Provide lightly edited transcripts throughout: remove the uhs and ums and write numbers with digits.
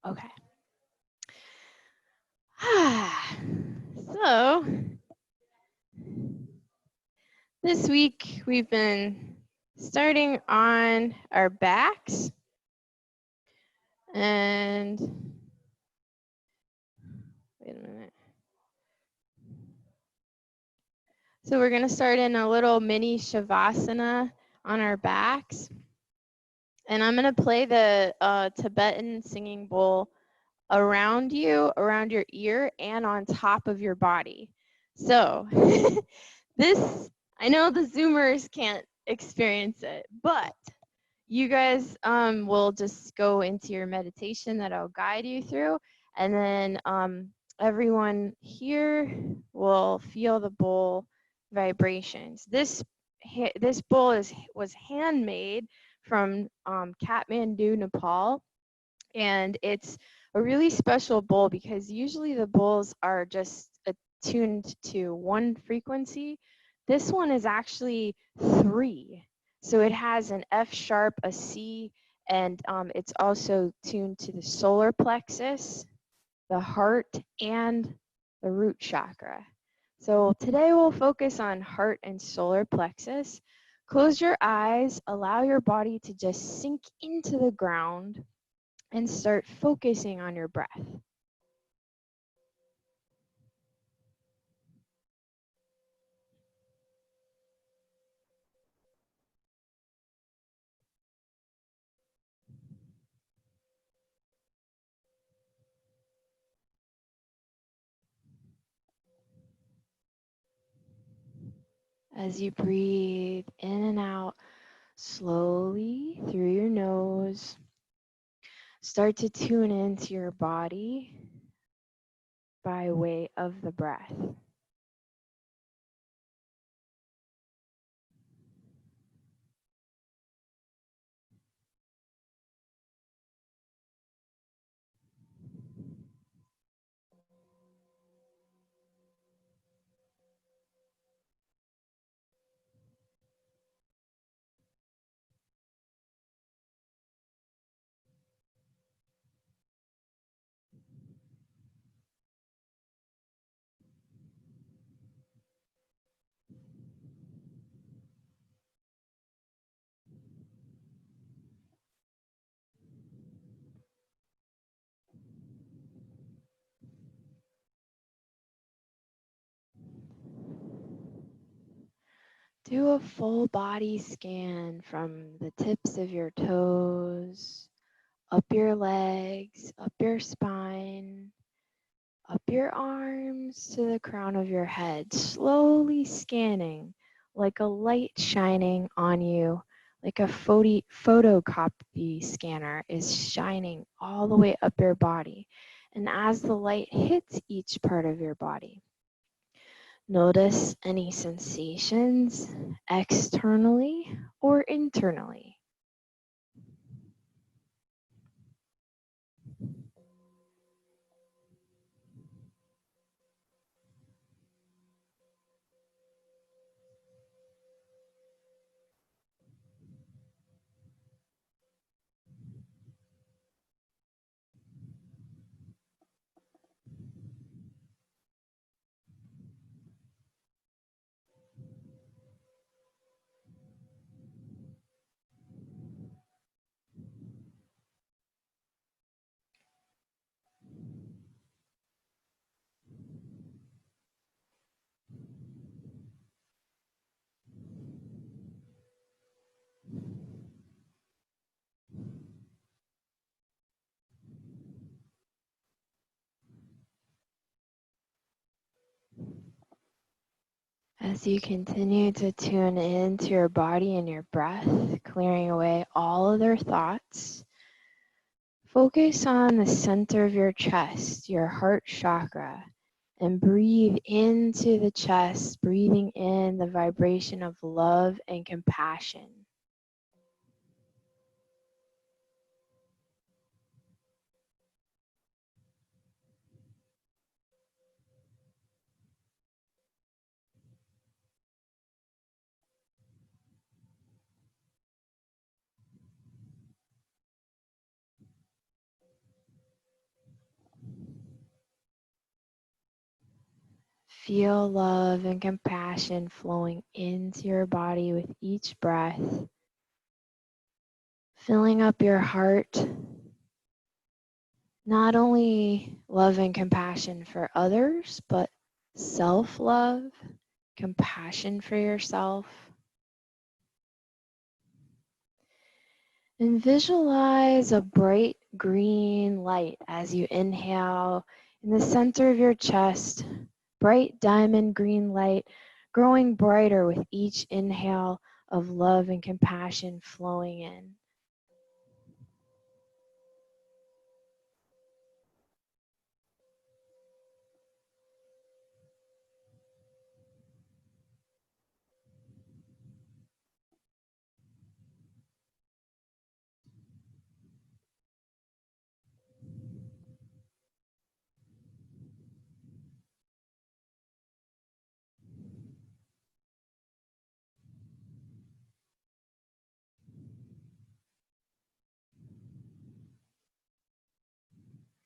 Okay. So this week we've been starting on our backs and wait a minute. So we're going to start in a little mini shavasana on our backs. And I'm going to play the Tibetan singing bowl around you, around your ear, and on top of your body. So this, I know the Zoomers can't experience it, but you guys will just go into your meditation that I'll guide you through, and then everyone here will feel the bowl vibrations. This bowl was handmade from Kathmandu, Nepal, and it's a really special bowl because usually the bowls are just attuned to one frequency. This one is actually 3. So it has an F sharp, a C, and it's also tuned to the solar plexus, the heart, and the root chakra. So today we'll focus on heart and solar plexus. Close your eyes, allow your body to just sink into the ground and start focusing on your breath. As you breathe in and out slowly through your nose, start to tune into your body by way of the breath. Do a full body scan from the tips of your toes, up your legs, up your spine, up your arms to the crown of your head, slowly scanning like a light shining on you, like a photocopy scanner is shining all the way up your body. And as the light hits each part of your body, notice any sensations externally or internally. As you continue to tune into your body and your breath, clearing away all other thoughts, focus on the center of your chest, your heart chakra, and breathe into the chest, breathing in the vibration of love and compassion. Feel love and compassion flowing into your body with each breath, filling up your heart. Not only love and compassion for others, but self-love, compassion for yourself. And visualize a bright green light as you inhale in the center of your chest, bright diamond green light growing brighter with each inhale of love and compassion flowing in.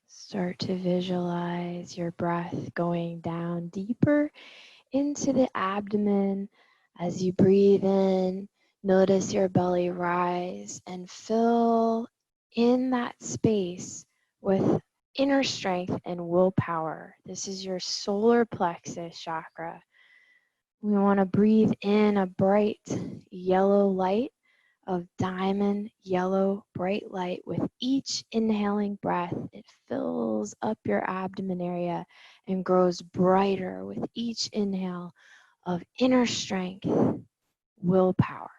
Start to visualize your breath going down deeper into the abdomen. As you breathe in, notice your belly rise and fill in that space with inner strength and willpower. This is your solar plexus chakra. We want to breathe in a bright yellow light of diamond yellow bright light. With each inhaling breath, it fills up your abdomen area and grows brighter with each inhale of inner strength, willpower.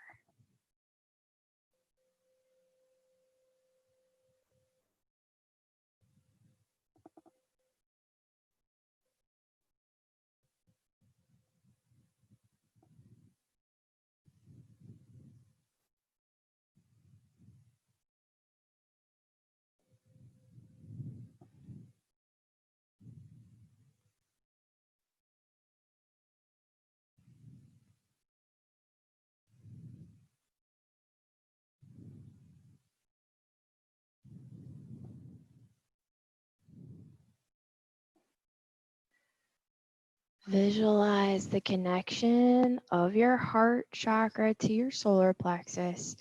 Visualize the connection of your heart chakra to your solar plexus.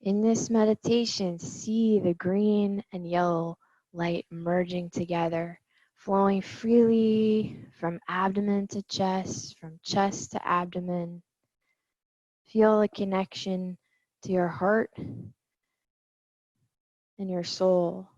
In this meditation, see the green and yellow light merging together, flowing freely from abdomen to chest, from chest to abdomen. Feel the connection to your heart and your soul.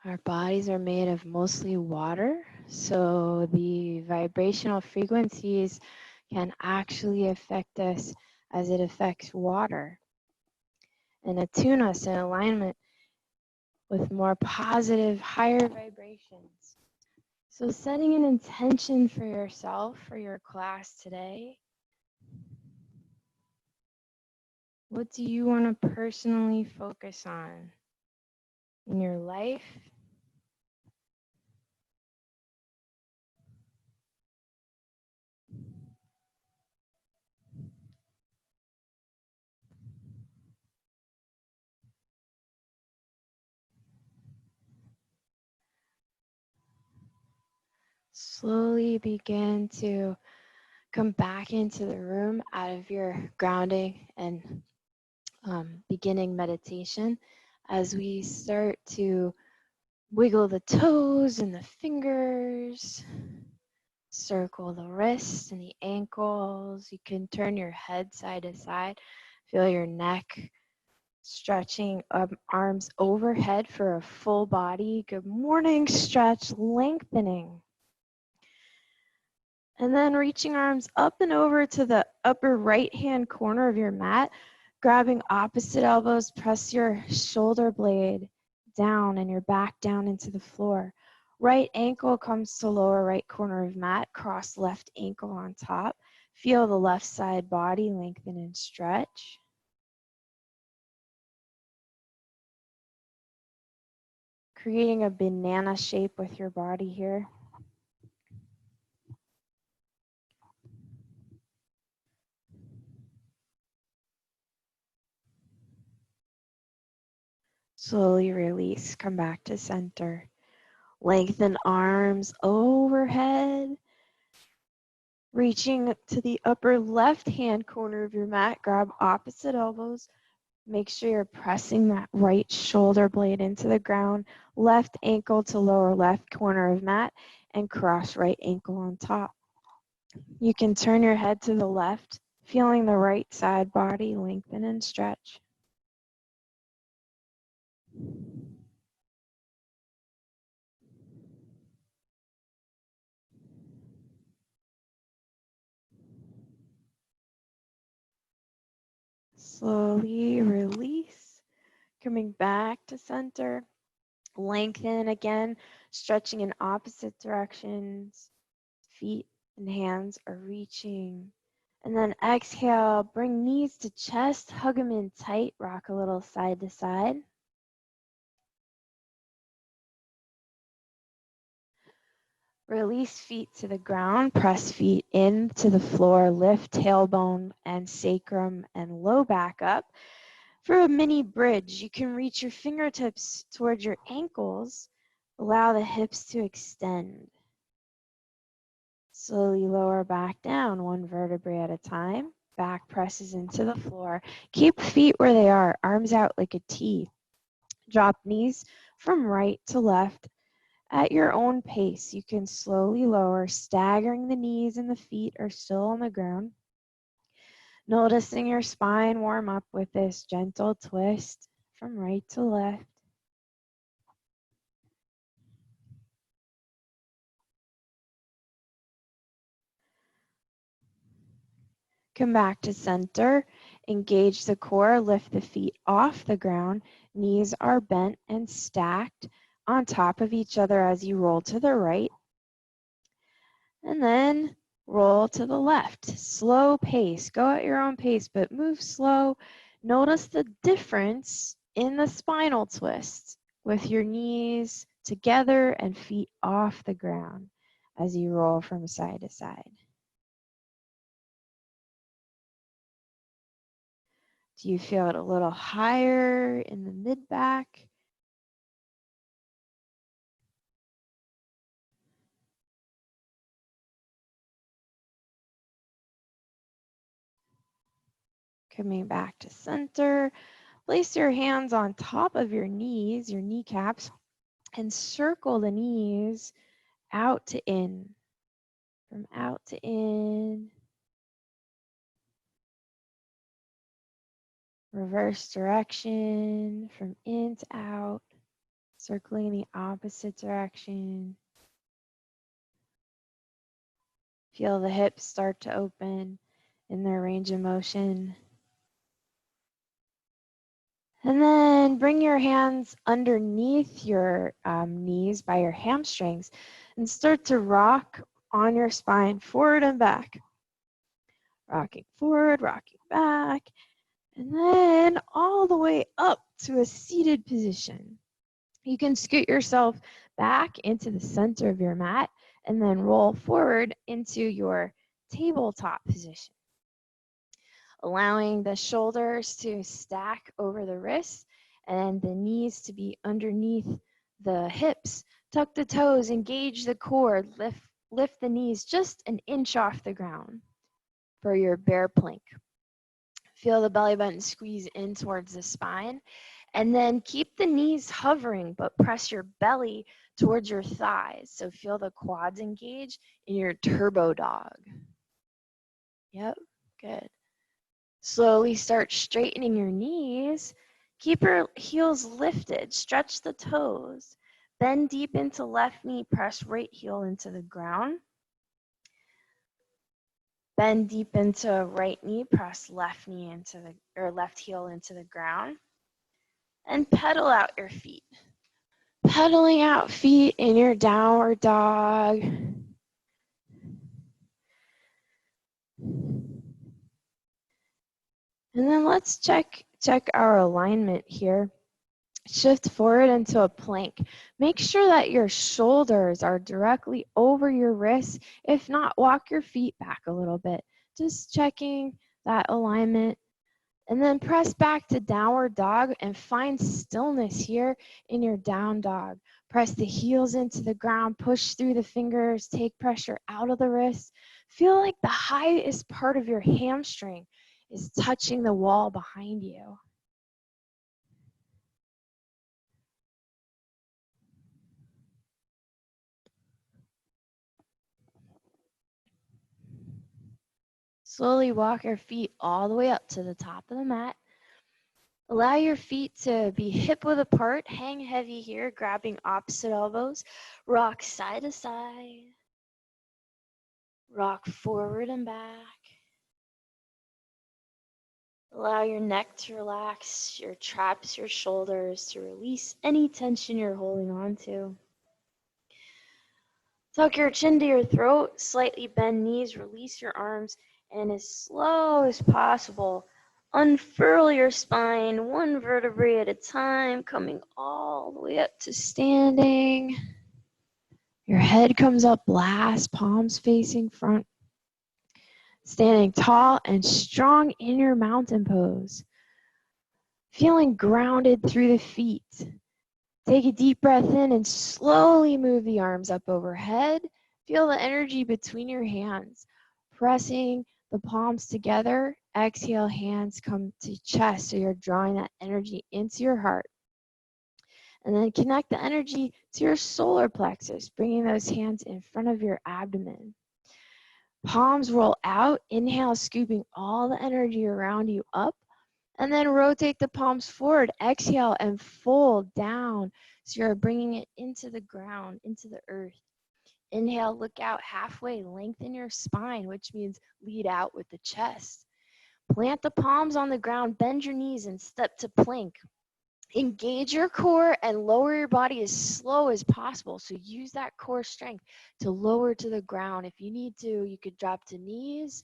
Our bodies are made of mostly water, so the vibrational frequencies can actually affect us as it affects water and attune us in alignment with more positive, higher vibrations. So setting an intention for yourself, for your class today. What do you want to personally focus on in your life? Slowly begin to come back into the room out of your grounding and beginning meditation as we start to wiggle the toes and the fingers, circle the wrists and the ankles. You can turn your head side to side, feel your neck stretching, arms overhead for a full body. Good morning stretch, lengthening. And then reaching arms up and over to the upper right-hand corner of your mat, grabbing opposite elbows, press your shoulder blade down and your back down into the floor. Right ankle comes to lower right corner of mat, cross left ankle on top. Feel the left side body lengthen and stretch. Creating a banana shape with your body here. Slowly release, come back to center. Lengthen arms overhead. Reaching to the upper left-hand corner of your mat, grab opposite elbows. Make sure you're pressing that right shoulder blade into the ground, left ankle to lower left corner of mat, and cross right ankle on top. You can turn your head to the left, feeling the right side body lengthen and stretch. Slowly release, coming back to center. Lengthen again, stretching in opposite directions. Feet and hands are reaching. And then exhale, bring knees to chest, hug them in tight, rock a little side to side. Release feet to the ground, press feet into the floor, lift tailbone and sacrum and low back up. For a mini bridge, you can reach your fingertips towards your ankles, allow the hips to extend. Slowly lower back down, one vertebrae at a time. Back presses into the floor. Keep feet where they are, arms out like a T. Drop knees from right to left at your own pace. You can slowly lower, staggering the knees and the feet are still on the ground. Noticing your spine warm up with this gentle twist from right to left. Come back to center. Engage the core, lift the feet off the ground. Knees are bent and stacked on top of each other as you roll to the right. And then roll to the left. Slow pace. Go at your own pace, but move slow. Notice the difference in the spinal twist with your knees together and feet off the ground as you roll from side to side. Do you feel it a little higher in the mid-back? Coming back to center. Place your hands on top of your knees, your kneecaps, and circle the knees out to in. From out to in. Reverse direction from in to out. Circling the opposite direction. Feel the hips start to open in their range of motion. And then bring your hands underneath your knees by your hamstrings and start to rock on your spine forward and back. Rocking forward, rocking back, and then all the way up to a seated position. You can scoot yourself back into the center of your mat and then roll forward into your tabletop position, allowing the shoulders to stack over the wrists and the knees to be underneath the hips. Tuck the toes, engage the core, lift the knees just an inch off the ground for your bear plank. Feel the belly button squeeze in towards the spine, and then keep the knees hovering, but press your belly towards your thighs. So feel the quads engage in your turbo dog. Yep, good. Slowly start straightening your knees. Keep your heels lifted. Stretch the toes. Bend deep into left knee. Press right heel into the ground. Bend deep into right knee, press left knee into the, or left heel into the ground, and pedal out your feet. Pedaling out feet in your downward dog. And then let's check our alignment here. Shift forward into a plank. Make sure that your shoulders are directly over your wrists. If not, walk your feet back a little bit. Just checking that alignment. And then press back to downward dog and find stillness here in your down dog. Press the heels into the ground, push through the fingers, take pressure out of the wrists. Feel like the highest part of your hamstring is touching the wall behind you. Slowly walk your feet all the way up to the top of the mat. Allow your feet to be hip width apart. Hang heavy here, grabbing opposite elbows. Rock side to side. Rock forward and back. Allow your neck to relax, your traps, your shoulders to release any tension you're holding on to. Tuck your chin to your throat, slightly bend knees, release your arms, and as slow as possible, unfurl your spine one vertebrae at a time, coming all the way up to standing. Your head comes up last, palms facing front. Standing tall and strong in your mountain pose. Feeling grounded through the feet. Take a deep breath in and slowly move the arms up overhead. Feel the energy between your hands. Pressing the palms together. Exhale, hands come to chest, so you're drawing that energy into your heart. And then connect the energy to your solar plexus, bringing those hands in front of your abdomen. Palms roll out. Inhale, scooping all the energy around you up. And then rotate the palms forward. Exhale and fold down. So you're bringing it into the ground, into the earth. Inhale, look out halfway. Lengthen your spine, which means lead out with the chest. Plant the palms on the ground. Bend your knees and step to plank. Engage your core and lower your body as slow as possible. So use that core strength to lower to the ground. If you need to, you could drop to knees.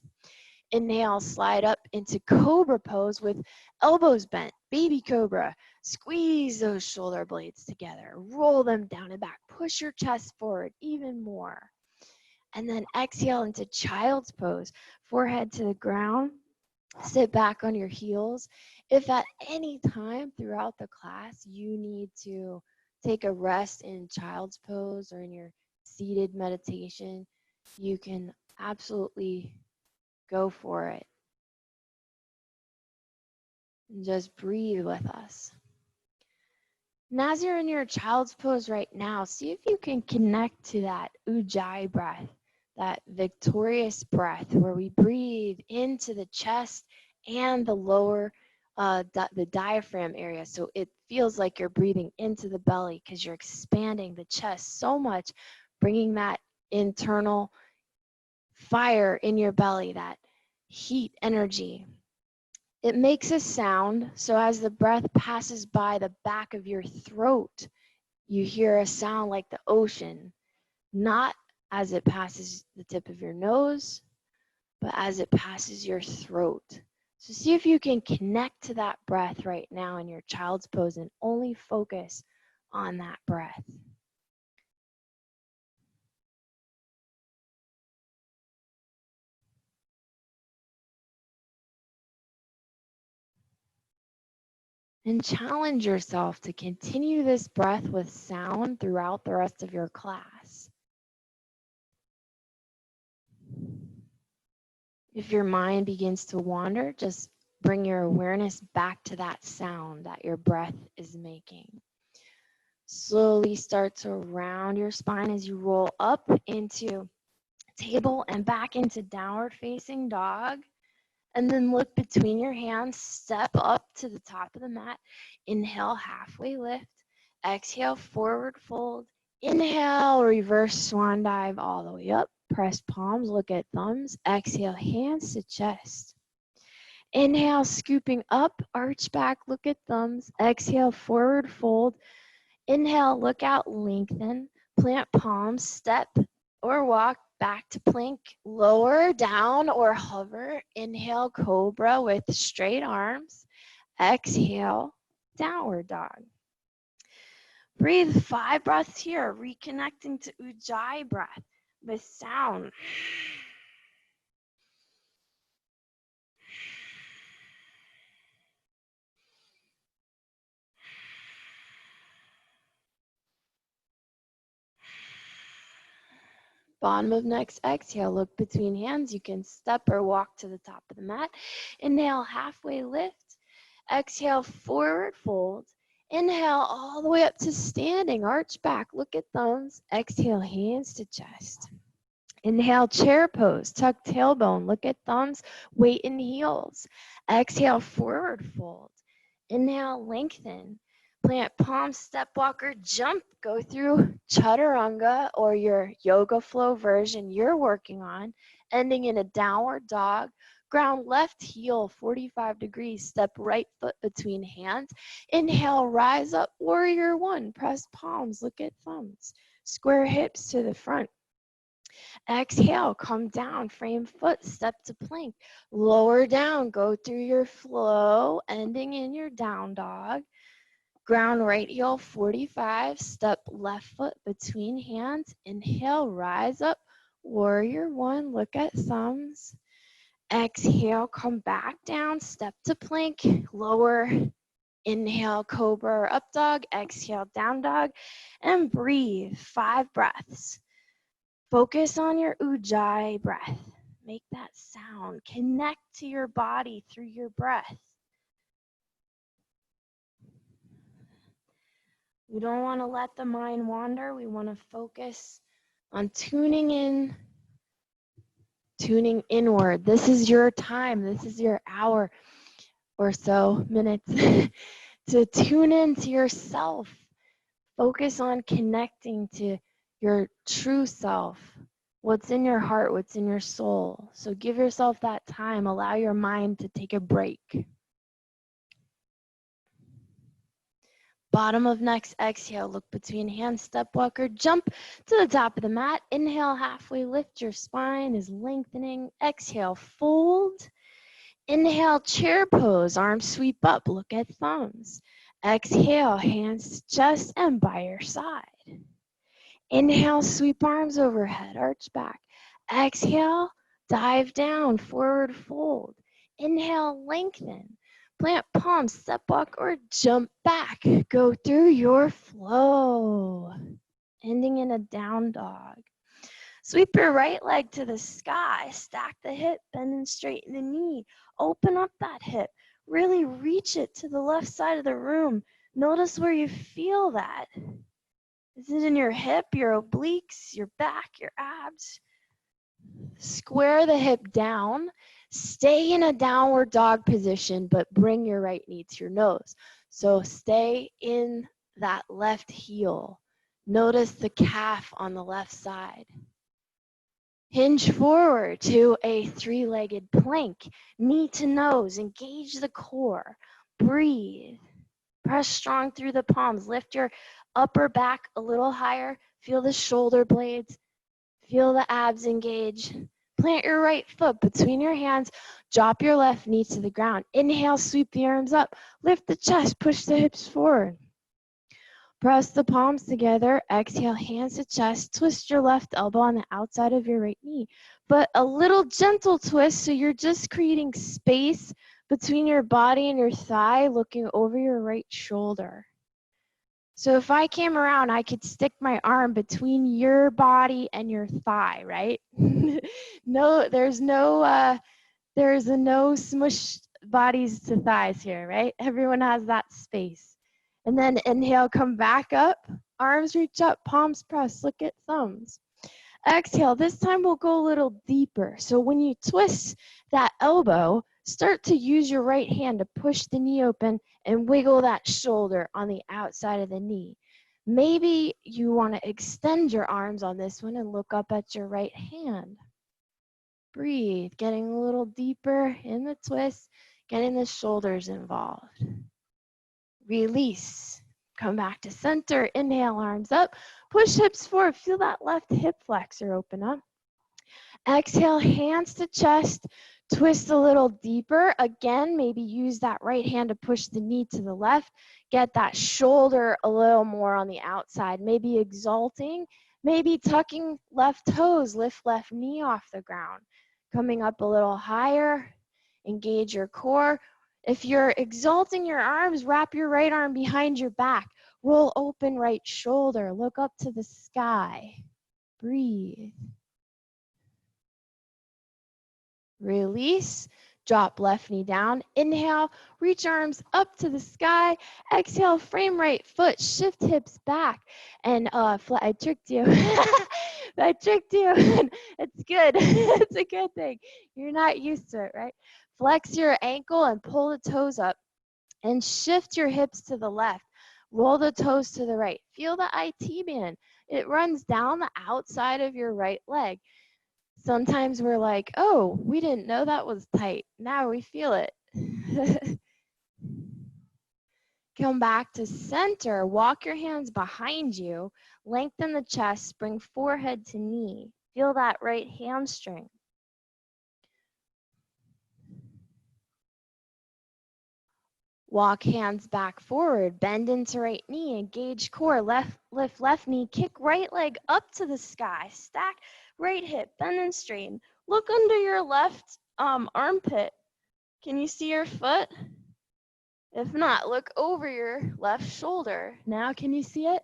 Inhale, slide up into cobra pose with elbows bent, baby cobra. Squeeze those shoulder blades together. Roll them down and back. Push your chest forward even more. And then exhale into child's pose. Forehead to the ground. Sit back on your heels. If at any time throughout the class you need to take a rest in child's pose or in your seated meditation, you can absolutely go for it. And just breathe with us. And as you're in your child's pose right now, see if you can connect to that ujjayi breath, that victorious breath where we breathe into the chest and the lower, the diaphragm area. So it feels like you're breathing into the belly because you're expanding the chest so much, bringing that internal fire in your belly, that heat energy. It makes a sound, so as the breath passes by the back of your throat, you hear a sound like the ocean, not as it passes the tip of your nose, but as it passes your throat. So see if you can connect to that breath right now in your child's pose and only focus on that breath. And challenge yourself to continue this breath with sound throughout the rest of your class. If your mind begins to wander, just bring your awareness back to that sound that your breath is making. Slowly start to round your spine as you roll up into table and back into downward facing dog. And then look between your hands, step up to the top of the mat. Inhale, halfway lift. Exhale, forward fold. Inhale, reverse swan dive all the way up. Press palms, look at thumbs. Exhale, hands to chest. Inhale, scooping up, arch back, look at thumbs. Exhale, forward fold. Inhale, look out, lengthen. Plant palms, step or walk back to plank. Lower down or hover. Inhale, cobra with straight arms. Exhale, downward dog. Breathe 5 breaths here, reconnecting to Ujjayi breath with sound. Bottom of next exhale, look between hands. You can step or walk to the top of the mat. Inhale, halfway lift. Exhale, forward fold. Inhale, all the way up to standing, arch back, look at thumbs. Exhale, hands to chest. Inhale, chair pose, tuck tailbone, look at thumbs, weight in heels. Exhale, forward fold. Inhale, lengthen. Plant palms, step walker, jump, go through chaturanga or your yoga flow version you're working on, ending in a downward dog. Ground left heel 45 degrees, step right foot between hands. Inhale, rise up, warrior one, press palms, look at thumbs. Square hips to the front. Exhale, come down, frame foot, step to plank. Lower down, go through your flow, ending in your down dog. Ground right heel 45, step left foot between hands. Inhale, rise up, warrior one, look at thumbs. Exhale, come back down, step to plank, lower. Inhale, cobra or up dog. Exhale, down dog. And breathe 5 breaths. Focus on your Ujjayi breath. Make that sound. Connect to your body through your breath. We don't want to let the mind wander. We want to focus on tuning in, tuning inward. This is your time. This is your hour or so, minutes, to tune into yourself. Focus on connecting to your true self. What's in your heart, what's in your soul. So give yourself that time. Allow your mind to take a break. Bottom of next exhale, look between hands, step walker, jump to the top of the mat. Inhale, halfway lift, your spine is lengthening. Exhale, fold. Inhale, chair pose, arms sweep up, look at thumbs. Exhale, hands to chest and by your side. Inhale, sweep arms overhead, arch back. Exhale, dive down, forward fold. Inhale, lengthen. Plant palms, step walk or jump back. Go through your flow. Ending in a down dog. Sweep your right leg to the sky. Stack the hip, bend and straighten the knee. Open up that hip. Really reach it to the left side of the room. Notice where you feel that. Is it in your hip, your obliques, your back, your abs? Square the hip down. Stay in a downward dog position, but bring your right knee to your nose. So stay in that left heel. Notice the calf on the left side. Hinge forward to a 3-legged plank. Knee to nose. Engage the core. Breathe. Press strong through the palms. Lift your upper back a little higher. Feel the shoulder blades. Feel the abs engage. Plant your right foot between your hands. Drop your left knee to the ground. Inhale, sweep the arms up. Lift the chest. Push the hips forward. Press the palms together. Exhale, hands to chest. Twist your left elbow on the outside of your right knee. But a little gentle twist, so you're just creating space between your body and your thigh, looking over your right shoulder. So if I came around, I could stick my arm between your body and your thigh, right? No, there's no smush bodies to thighs here, right? Everyone has that space. And then inhale, come back up, arms reach up, palms press, look at thumbs. Exhale, this time we'll go a little deeper. So when you twist that elbow, start to use your right hand to push the knee open and wiggle that shoulder on the outside of the knee. Maybe you want to extend your arms on this one and look up at your right hand. Breathe, getting a little deeper in the twist, getting the shoulders involved. Release. Come back to center. Inhale, arms up. Push hips forward. Feel that left hip flexor open up. Exhale, hands to chest. Twist a little deeper. Again, maybe use that right hand to push the knee to the left. Get that shoulder a little more on the outside. Maybe exalting. Maybe tucking left toes. Lift left knee off the ground. Coming up a little higher. Engage your core. If you're exalting your arms, wrap your right arm behind your back. Roll open right shoulder. Look up to the sky. Breathe. Release. Drop left knee down. Inhale. Reach arms up to the sky. Exhale. Frame right foot. Shift hips back. And I tricked you. I tricked you. It's good. It's a good thing. You're not used to it, right? Flex your ankle and pull the toes up. And shift your hips to the left. Roll the toes to the right. Feel the IT band. It runs down the outside of your right leg. Sometimes we're like, oh, we didn't know that was tight. Now we feel it. Come back to center. Walk your hands behind you. Lengthen the chest. Bring forehead to knee. Feel that right hamstring. Walk hands back forward, bend into right knee, engage core, lift left knee, kick right leg up to the sky, stack right hip, bend and straighten. Look under your left armpit. Can you see your foot? If not, look over your left shoulder. Now can you see it?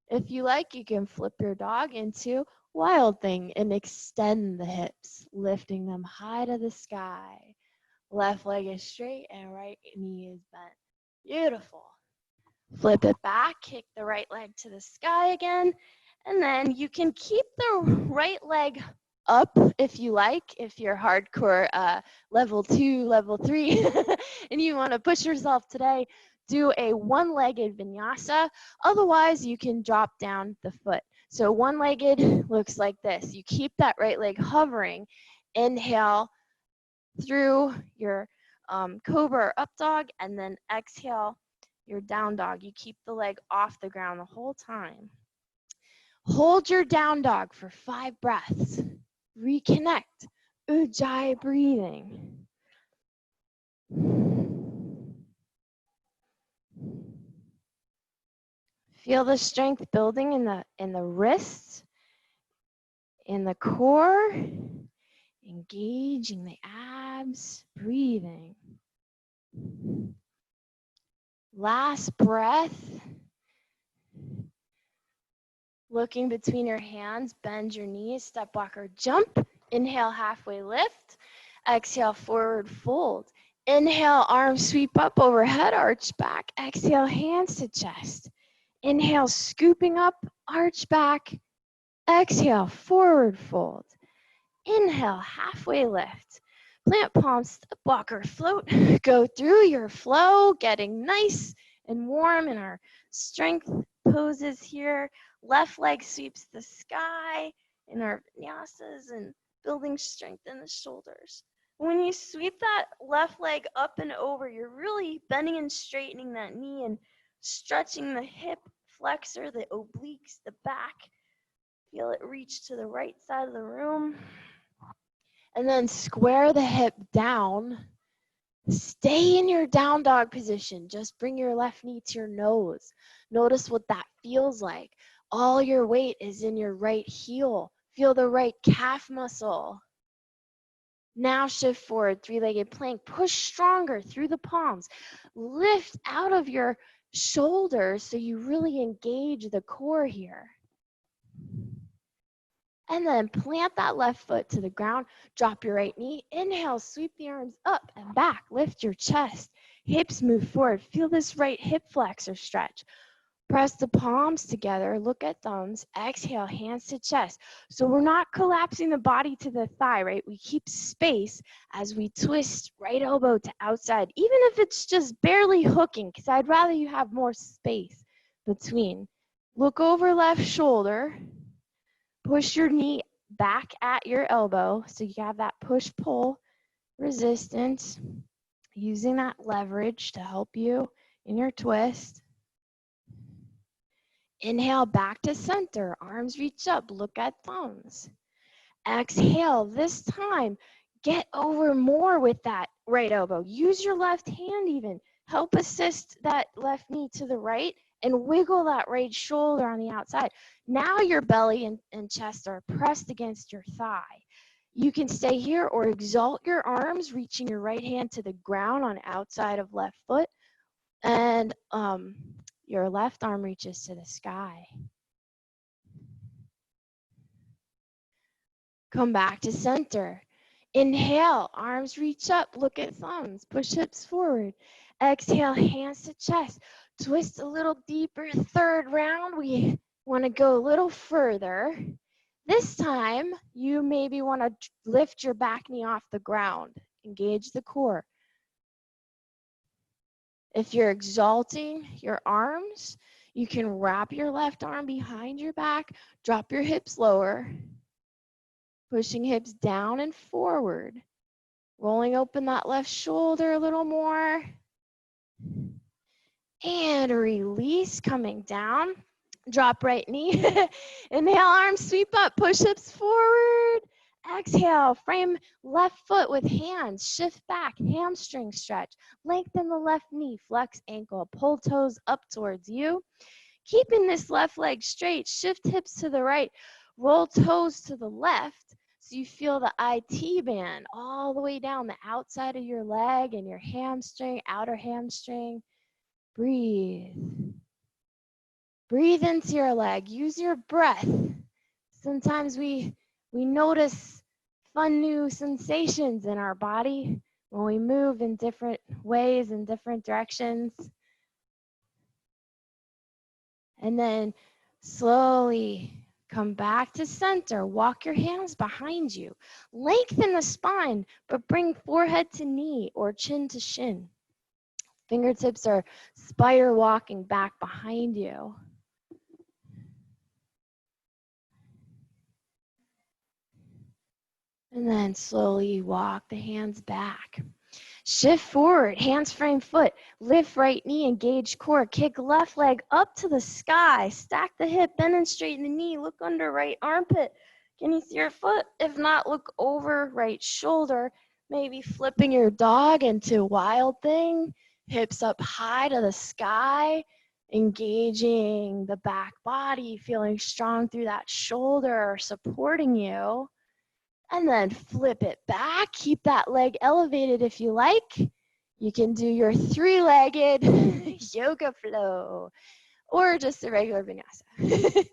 If you like, you can flip your dog into wild thing and extend the hips, lifting them high to the sky. Left leg is straight and right knee is bent. Beautiful. Flip it back, kick the right leg to the sky again, and then you can keep the right leg up if you like, if you're hardcore level 2, level 3, and you want to push yourself today, do a one-legged vinyasa. Otherwise, you can drop down the foot. So one-legged looks like this. You keep that right leg hovering. Inhale through your cobra or up dog, and then exhale your down dog. You keep the leg off the ground the whole time. Hold your down dog for 5 breaths. Reconnect. Ujjayi breathing. Feel the strength building in the wrists, in the core, engaging the abs, breathing. Last breath. Looking between your hands, bend your knees, step walker, jump. Inhale, halfway lift. Exhale, forward fold. Inhale, arms sweep up overhead, arch back. Exhale, hands to chest. Inhale, scooping up, arch back. Exhale, forward fold. Inhale, halfway lift. Plant palms, step walker, float. Go through your flow, getting nice and warm in our strength poses here. Left leg sweeps the sky in our vinyasas and building strength in the shoulders. When you sweep that left leg up and over, you're really bending and straightening that knee and stretching the hip flexor, the obliques, the back. Feel it reach to the right side of the room. And then square the hip down. Stay in your down dog position. Just bring your left knee to your nose. Notice what that feels like. All your weight is in your right heel. Feel the right calf muscle. Now shift forward, 3-legged plank. Push stronger through the palms. Lift out of your shoulders so you really engage the core here. And then plant that left foot to the ground. Drop your right knee. Inhale, sweep the arms up and back. Lift your chest. Hips move forward. Feel this right hip flexor stretch. Press the palms together. Look at thumbs. Exhale, hands to chest. So we're not collapsing the body to the thigh, right? We keep space as we twist right elbow to outside, even if it's just barely hooking, because I'd rather you have more space between Look over left shoulder. Push your knee back at your elbow so you have that push-pull resistance, using that leverage to help you in your twist. Inhale back to center, arms reach up, look at thumbs. Exhale, this time, get over more with that right elbow. Use your left hand even. Help assist that left knee to the right and wiggle that right shoulder on the outside. Now your belly and chest are pressed against your thigh. You can stay here or exalt your arms, reaching your right hand to the ground on outside of left foot, and your left arm reaches to the sky. Come back to center. Inhale, arms reach up, look at thumbs, push hips forward. Exhale, hands to chest. Twist a little deeper. Third round, we want to go a little further. This time, you maybe want to lift your back knee off the ground. Engage the core. If you're exalting your arms, you can wrap your left arm behind your back, drop your hips lower, pushing hips down and forward, rolling open that left shoulder a little more, and release, coming down, drop right knee, inhale, arms sweep up, push hips forward, exhale, frame left foot with hands, shift back, hamstring stretch, lengthen the left knee, flex ankle, pull toes up towards you, keeping this left leg straight, shift hips to the right, roll toes to the left, so you feel the IT band all the way down the outside of your leg and your hamstring, outer hamstring. Breathe. Breathe into your leg. Use your breath. Sometimes we notice fun new sensations in our body when we move in different ways, in different directions. And then slowly come back to center. Walk your hands behind you. Lengthen the spine, but bring forehead to knee or chin to shin. Fingertips are spider walking back behind you. And then slowly walk the hands back. Shift forward, hands frame foot, lift right knee, engage core, kick left leg up to the sky, stack the hip, bend and straighten the knee, look under right armpit. Can you see your foot? If not, look over right shoulder, maybe flipping your dog into wild thing, hips up high to the sky, engaging the back body, feeling strong through that shoulder, supporting you. And then flip it back. Keep that leg elevated if you like. You can do your three-legged yoga flow or just a regular vinyasa.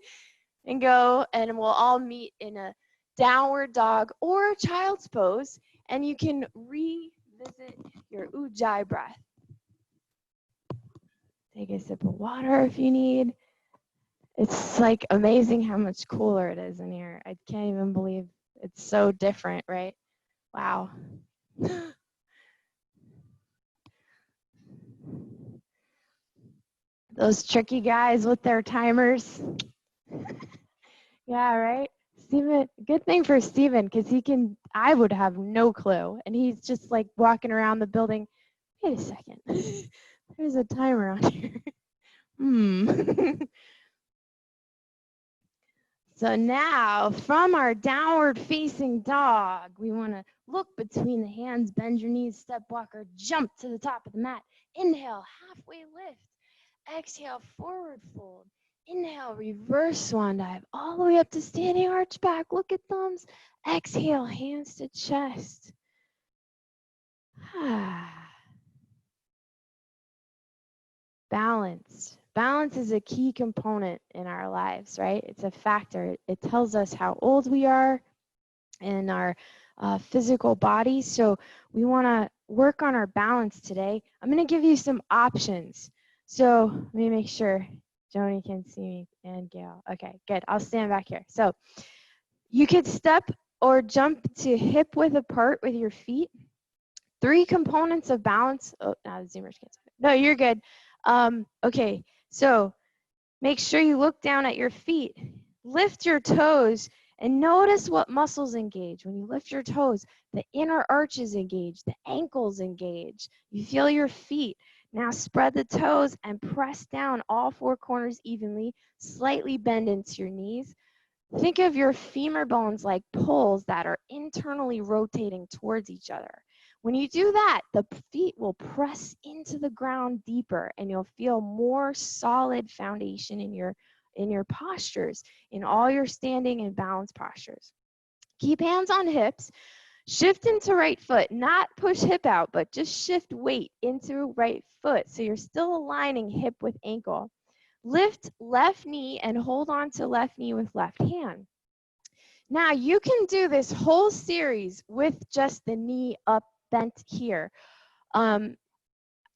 And go, and we'll all meet in a downward dog or child's pose. And you can revisit your ujjayi breath. Take a sip of water if you need. It's like amazing how much cooler it is in here. I can't even believe it's so different, right? Wow. Those tricky guys with their timers. Yeah, right? Steven, good thing for Steven, because I would have no clue. And he's just like walking around the building. Wait a second. There's a timer on here. So now, from our downward facing dog, we want to look between the hands, bend your knees, step walker, jump to the top of the mat. Inhale, halfway lift. Exhale, forward fold. Inhale, reverse swan dive, all the way up to standing arch back. Look at thumbs. Exhale, hands to chest. Balance. Balance is a key component in our lives, right? It's a factor. It tells us how old we are in our physical body. So we want to work on our balance today. I'm going to give you some options. So let me make sure Joni can see me and Gail. Okay, good. I'll stand back here. So you could step or jump to hip width apart with your feet. 3 components of balance. Oh, now the Zoomers can't see it. No, you're good. Okay, so Make sure you look down at your feet. Lift your toes and notice what muscles engage. When you lift your toes, the inner arches engage, the ankles engage. You feel your feet. Now spread the toes and press down all four corners evenly, slightly bend into your knees. Think of your femur bones like poles that are internally rotating towards each other. When you do that, the feet will press into the ground deeper and you'll feel more solid foundation in your postures, in all your standing and balance postures. Keep hands on hips. Shift into right foot, not push hip out, but just shift weight into right foot. So you're still aligning hip with ankle. Lift left knee and hold on to left knee with left hand. Now you can do this whole series with just the knee up bent here. I'm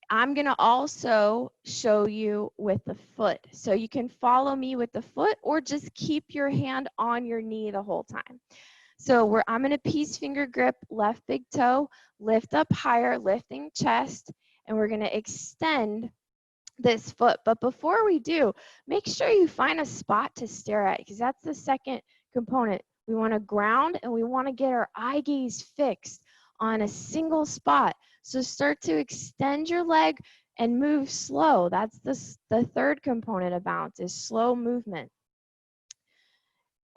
going to also show you with the foot. So you can follow me with the foot or just keep your hand on your knee the whole time. So I'm going to peace finger grip left big toe, lift up higher, lifting chest, and we're going to extend this foot. But before we do, make sure you find a spot to stare at because that's the second component. We want to ground and we want to get our eye gaze fixed on a single spot. So start to extend your leg and move slow. That's the third component of balance is slow movement.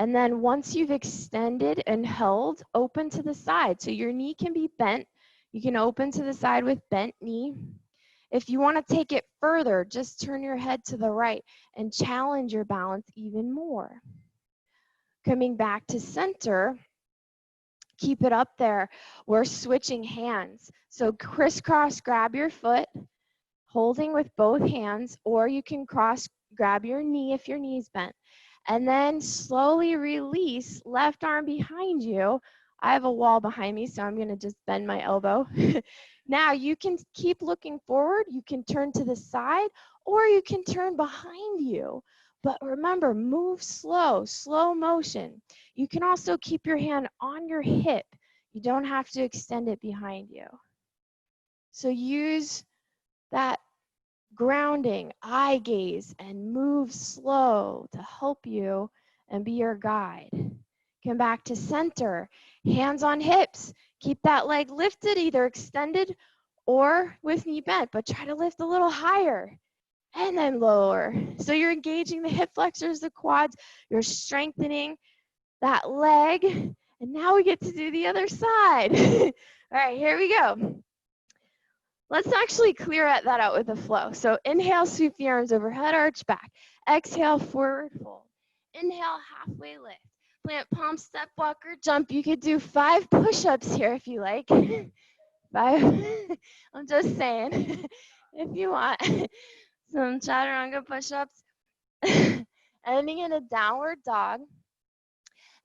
And then once you've extended and held, open to the side. So your knee can be bent. You can open to the side with bent knee. If you want to take it further, just turn your head to the right and challenge your balance even more. Coming back to center, keep it up there. We're switching hands. So crisscross grab your foot, holding with both hands, or you can cross grab your knee if your knee's bent. And then slowly release, left arm behind you. I have a wall behind me, so I'm going to just bend my elbow. Now you can keep looking forward. You can turn to the side, or you can turn behind you. But remember, move slow, slow motion. You can also keep your hand on your hip. You don't have to extend it behind you. So use that grounding, eye gaze, and move slow to help you and be your guide. Come back to center, hands on hips. Keep that leg lifted, either extended or with knee bent, but try to lift a little higher and then lower. So you're engaging the hip flexors, the quads, you're strengthening that leg. And now we get to do the other side. All right, here we go. Let's actually clear that out with a flow. So inhale, sweep the arms overhead, arch back. Exhale, forward fold. Inhale, halfway lift. Plant palm, step, walker, jump. You could do 5 push-ups here if you like. 5. I'm just saying, if you want. Some chaturanga push-ups. Ending in a downward dog.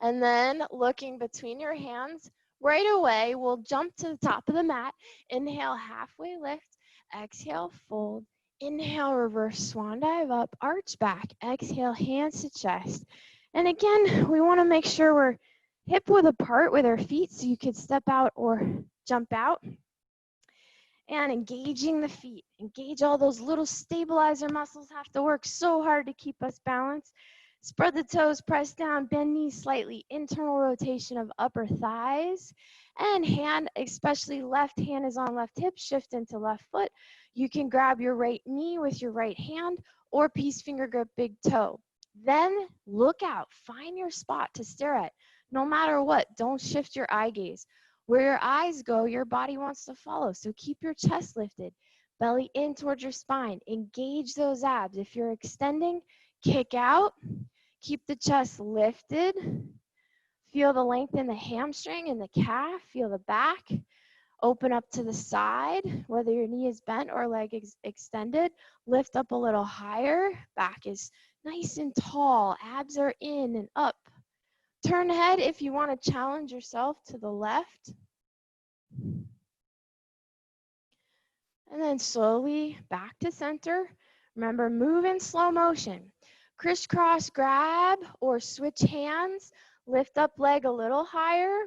And then looking between your hands, right away, we'll jump to the top of the mat. Inhale, halfway lift. Exhale, fold. Inhale, reverse swan dive up, arch back. Exhale, hands to chest. And again, we want to make sure we're hip width apart with our feet so you could step out or jump out. And engaging the feet. Engage all those little stabilizer muscles have to work so hard to keep us balanced. Spread the toes, press down, bend knees slightly, internal rotation of upper thighs. And hand, especially left hand is on left hip, shift into left foot. You can grab your right knee with your right hand or peace finger grip big toe. Then look out, find your spot to stare at. No matter what, don't shift your eye gaze. Where your eyes go, your body wants to follow. So keep your chest lifted, belly in towards your spine. Engage those abs. If you're extending, kick out. Keep the chest lifted. Feel the length in the hamstring and the calf. Feel the back. Open up to the side, whether your knee is bent or leg extended. Lift up a little higher. Back is nice and tall. Abs are in and up. Turn head if you want to challenge yourself to the left. And then slowly back to center. Remember, move in slow motion. Crisscross grab or switch hands. Lift up leg a little higher.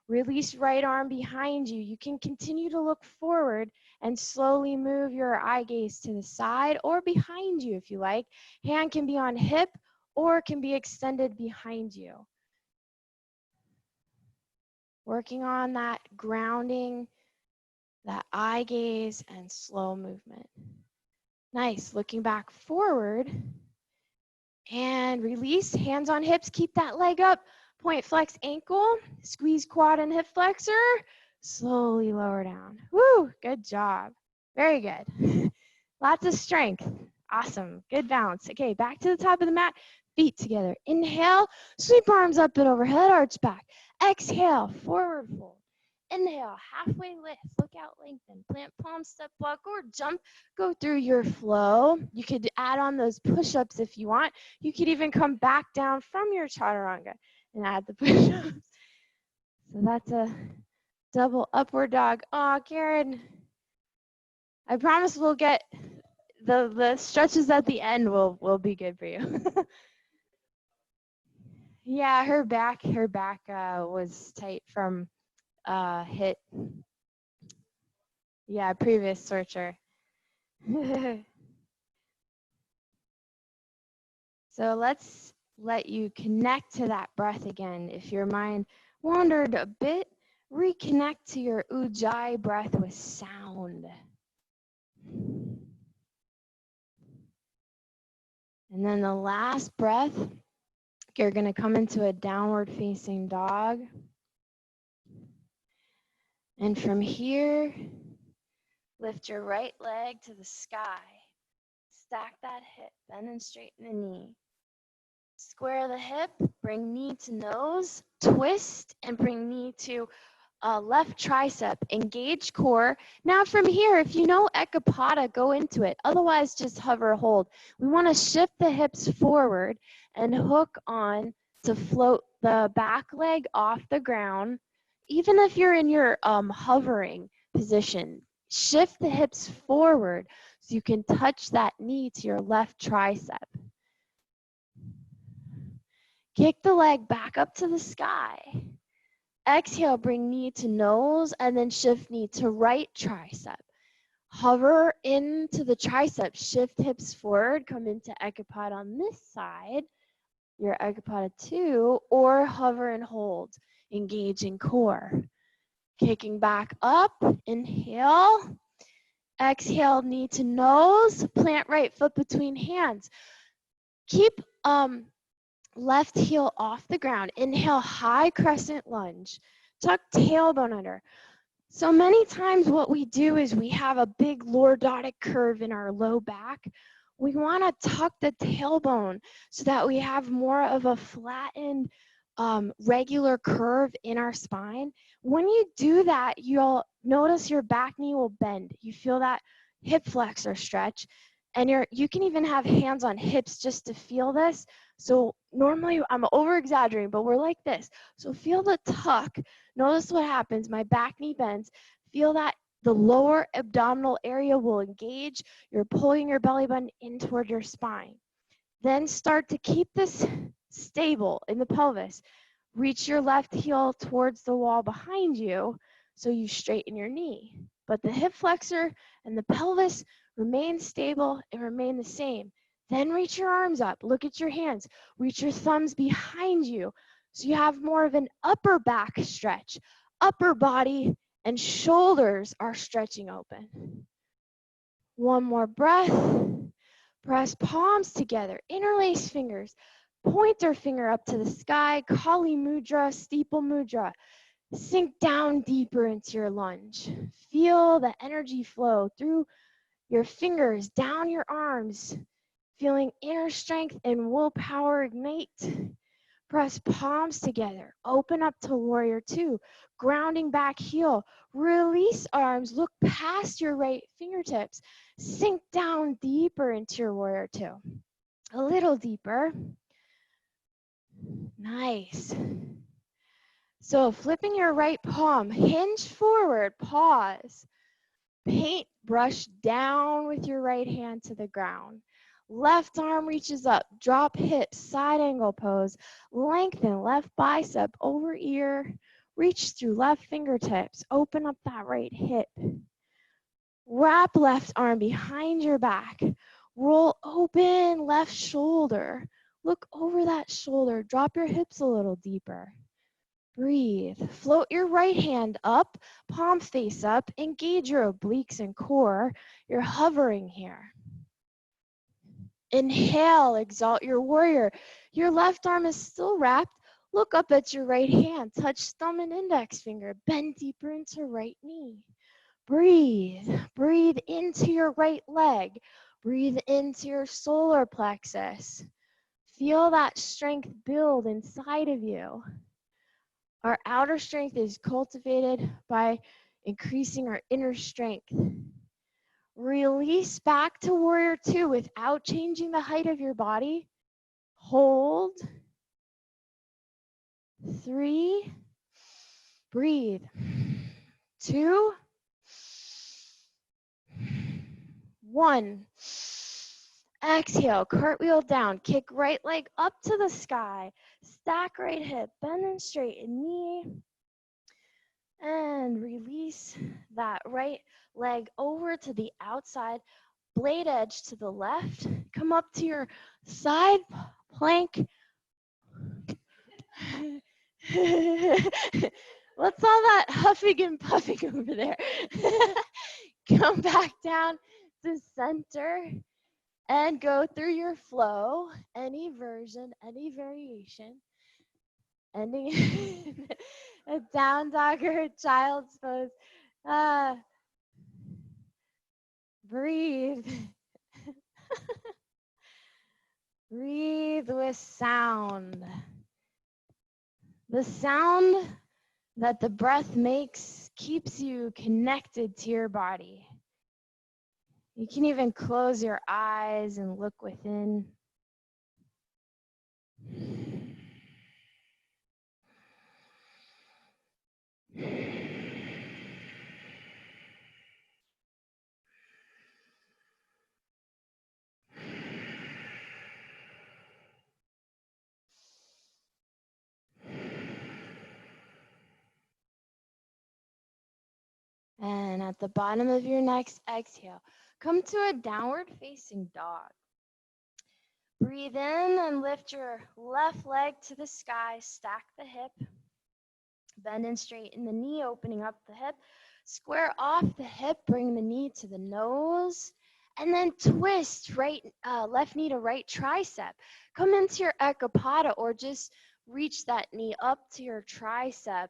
Release right arm behind you. You can continue to look forward and slowly move your eye gaze to the side or behind you if you like. Hand can be on hip or can be extended behind you. Working on that grounding, that eye gaze, and slow movement. Nice. Looking back forward. And release, hands on hips, keep that leg up. Point flex ankle, squeeze quad and hip flexor. Slowly lower down. Woo, good job. Very good. Lots of strength. Awesome, good balance. Okay, back to the top of the mat, feet together. Inhale, sweep arms up and overhead, arch back. Exhale, forward fold. Inhale, halfway lift, look out, lengthen. Plant palm, step walk, or jump. Go through your flow. You could add on those push-ups if you want. You could even come back down from your chaturanga and add the push-ups. So that's a double upward dog. Oh, Karen, I promise we'll get the stretches at the end will be good for you. Yeah, her back was tight from hit. Yeah, previous torture. So let's let you connect to that breath again. If your mind wandered a bit, reconnect to your Ujjayi breath with sound. And then the last breath, you're going to come into a downward facing dog. And from here, lift your right leg to the sky. Stack that hip, bend and straighten the knee. Square the hip, bring knee to nose, twist, and bring knee to left tricep. Engage core. Now from here, if you know Ekapada, go into it. Otherwise, just hover, hold. We want to shift the hips forward and hook on to float the back leg off the ground. Even if you're in your hovering position, shift the hips forward so you can touch that knee to your left tricep. Kick the leg back up to the sky. Exhale, bring knee to nose and then shift knee to right tricep. Hover into the tricep, shift hips forward, come into Ekapada on this side, your Ekapada 2, or hover and hold, engaging core. Kicking back up, inhale. Exhale, knee to nose, plant right foot between hands. Keep left heel off the ground. Inhale, high crescent lunge. Tuck tailbone under. So many times what we do is we have a big lordotic curve in our low back. We want to tuck the tailbone so that we have more of a flattened, regular curve in our spine. When you do that, you'll notice your back knee will bend. You feel that hip flexor stretch. And you can even have hands on hips just to feel this. So normally I'm over exaggerating, but we're like this. So feel the tuck. Notice what happens. My back knee bends. Feel that the lower abdominal area will engage. You're pulling your belly button in toward your spine. Then start to keep this stable in the pelvis. Reach your left heel towards the wall behind you so you straighten your knee. But the hip flexor and the pelvis remain stable and remain the same. Then reach your arms up. Look at your hands. Reach your thumbs behind you so you have more of an upper back stretch. Upper body and shoulders are stretching open. One more breath. Press palms together. Interlace fingers. Pointer finger up to the sky. Kali mudra, steeple mudra. Sink down deeper into your lunge. Feel the energy flow through your fingers, down your arms. Feeling inner strength and willpower ignite. Press palms together. Open up to warrior 2. Grounding back heel. Release arms. Look past your right fingertips. Sink down deeper into your warrior 2. A little deeper. Nice. So flipping your right palm, hinge forward, pause. Paint brush down with your right hand to the ground. Left arm reaches up, drop hips, side angle pose. Lengthen left bicep over ear. Reach through left fingertips. Open up that right hip. Wrap left arm behind your back. Roll open left shoulder. Look over that shoulder. Drop your hips a little deeper. Breathe. Float your right hand up, palm face up. Engage your obliques and core. You're hovering here. Inhale, exalt your warrior. Your left arm is still wrapped. Look up at your right hand. Touch thumb and index finger. Bend deeper into right knee. Breathe. Breathe into your right leg. Breathe into your solar plexus. Feel that strength build inside of you. Our outer strength is cultivated by increasing our inner strength. Release back to warrior two without changing the height of your body. Hold. 3. Breathe. 2. 1. Exhale, cartwheel down. Kick right leg up to the sky. Stack right hip, bend and straighten knee. And release that right leg over to the outside. Blade edge to the left. Come up to your side plank. What's all that huffing and puffing over there? Come back down to center and go through your flow. Any version, any variation. Ending in a down dog or a child's pose. Breathe. Breathe with sound. The sound that the breath makes keeps you connected to your body. You can even close your eyes and look within. And at the bottom of your next exhale, come to a downward facing dog. Breathe in and lift your left leg to the sky, stack the hip, bend and straighten the knee, opening up the hip, square off the hip, bring the knee to the nose, and then twist left knee to right tricep. Come into your ekapada or just reach that knee up to your tricep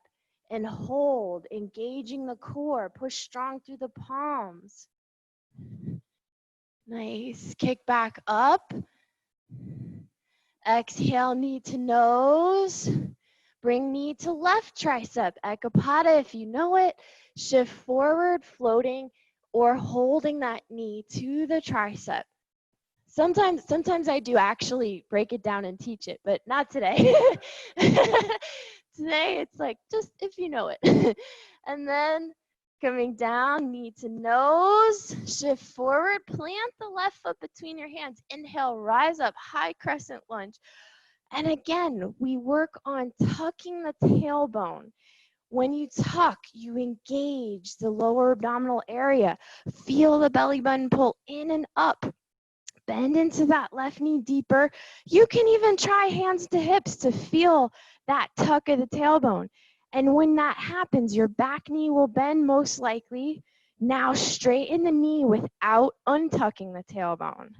and hold, engaging the core. Push strong through the palms. Nice. Kick back up. Exhale, knee to nose. Bring knee to left tricep. Ekapada if you know it. Shift forward, floating, or holding that knee to the tricep. Sometimes I do actually break it down and teach it, but not today. Today it's like just if you know it. And then coming down, knee to nose, shift forward, plant the left foot between your hands. Inhale, rise up, high crescent lunge. And again, we work on tucking the tailbone. When you tuck, you engage the lower abdominal area. Feel the belly button pull in and up. Bend into that left knee deeper. You can even try hands to hips to feel that tuck of the tailbone. And when that happens, your back knee will bend most likely. Now straighten the knee without untucking the tailbone.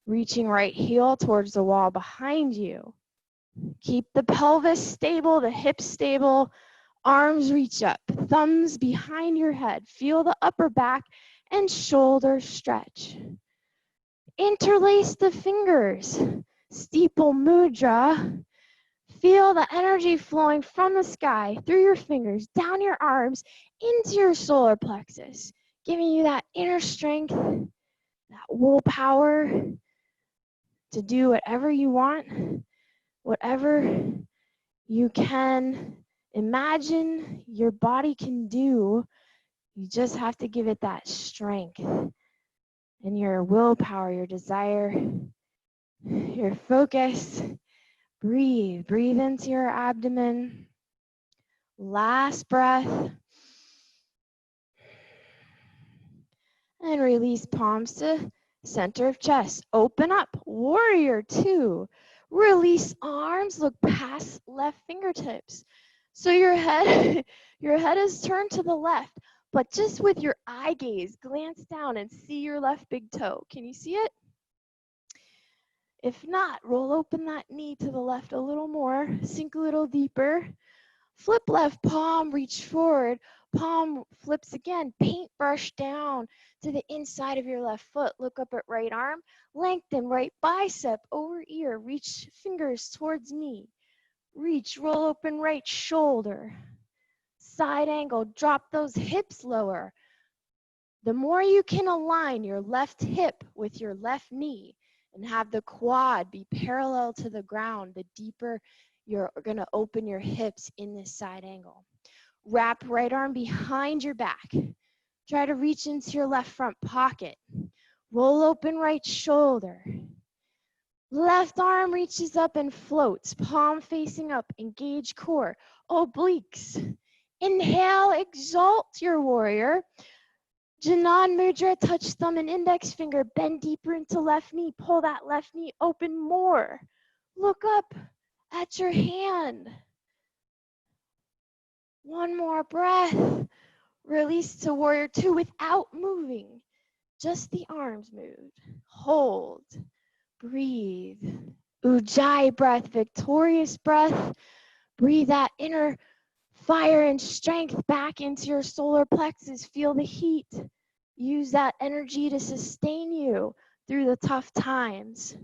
Reaching right heel towards the wall behind you. Keep the pelvis stable, the hips stable. Arms reach up, thumbs behind your head. Feel the upper back and shoulders stretch. Interlace the fingers, steeple mudra. Feel the energy flowing from the sky through your fingers, down your arms, into your solar plexus, giving you that inner strength, that willpower to do whatever you want, whatever you can imagine your body can do. You just have to give it that strength and your willpower, your desire, your focus. Breathe into your abdomen. Last breath. And release palms to center of chest. Open up, warrior two. Release arms, look past left fingertips. So your head, your head is turned to the left, but just with your eye gaze, glance down and see your left big toe. Can you see it? If not, roll open that knee to the left a little more, sink a little deeper. Flip left palm, reach forward. Palm flips again. Paintbrush down to the inside of your left foot. Look up at right arm. Lengthen right bicep over ear. Reach fingers towards knee. Reach, roll open right shoulder. Side angle, drop those hips lower. The more you can align your left hip with your left knee and have the quad be parallel to the ground, the deeper you're going to open your hips in this side angle. Wrap right arm behind your back. Try to reach into your left front pocket. Roll open right shoulder. Left arm reaches up and floats, palm facing up, engage core, obliques. Inhale, exalt your warrior. Janan Mudra, touch thumb and index finger, bend deeper into left knee, pull that left knee open more. Look up at your hand. One more breath. Release to warrior two without moving. Just the arms moved. Hold. Breathe. Ujjayi breath, victorious breath. Breathe that inner fire and strength back into your solar plexus. Feel the heat. Use that energy to sustain you through the tough times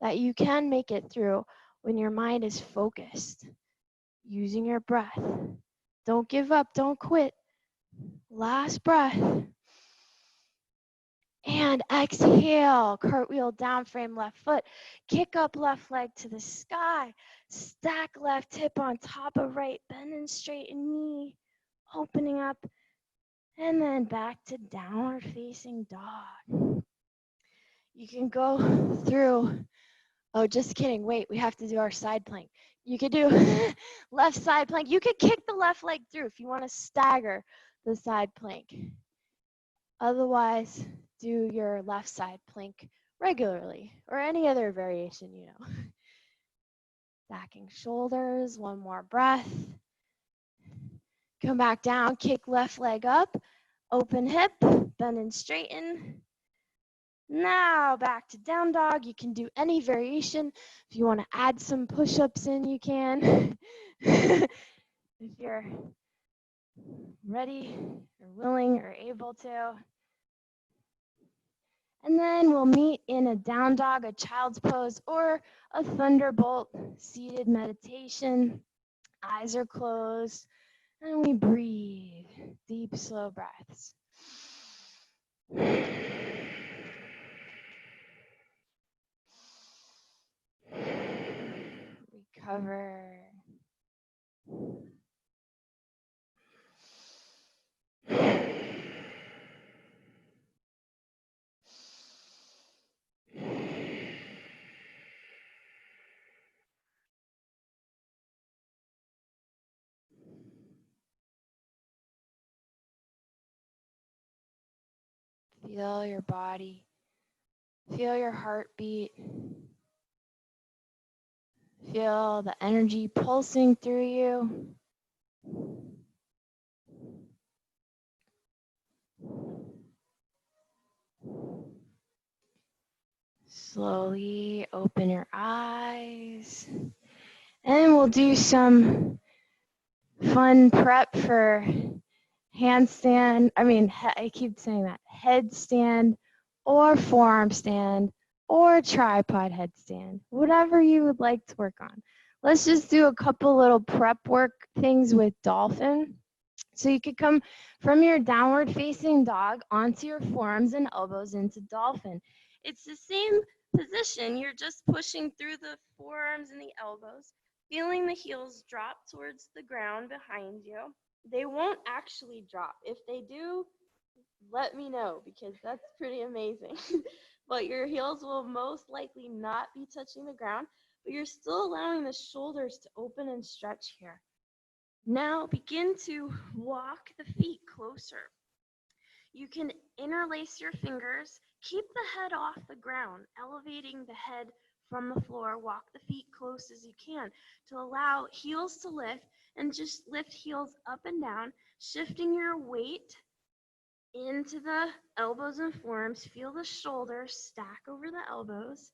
that you can make it through when your mind is focused. Using your breath. Don't give up. Don't quit. Last breath. And exhale. Cartwheel down, frame left foot. Kick up left leg to the sky. Stack left hip on top of right. Bend and straighten knee. Opening up. And then back to downward facing dog. You can go through. Oh, just kidding. Wait, we have to do our side plank. You could do left side plank. You could kick the left leg through if you want to stagger the side plank. Otherwise, do your left side plank regularly or any other variation, you know. Backing shoulders, one more breath. Come back down, kick left leg up, open hip, bend and straighten. Now back to down dog. You can do any variation. If you want to add some push-ups in, you can. If you're ready or willing or able to. And then we'll meet in a down dog, a child's pose, or a thunderbolt seated meditation. Eyes are closed, and we breathe. Deep, slow breaths. Recover. Feel your body. Feel your heartbeat. Feel the energy pulsing through you. Slowly open your eyes. And we'll do some fun prep for handstand. I keep saying that. Headstand or forearm stand or tripod headstand. Whatever you would like to work on. Let's just do a couple little prep work things with dolphin. So you could come from your downward facing dog onto your forearms and elbows into dolphin. It's the same position. You're just pushing through the forearms and the elbows, feeling the heels drop towards the ground behind you. They won't actually drop. If they do, let me know because that's pretty amazing. But your heels will most likely not be touching the ground, but you're still allowing the shoulders to open and stretch here. Now begin to walk the feet closer. You can interlace your fingers, keep the head off the ground, elevating the head from the floor. Walk the feet close as you can to allow heels to lift, and just lift heels up and down, shifting your weight into the elbows and forearms. Feel the shoulders stack over the elbows.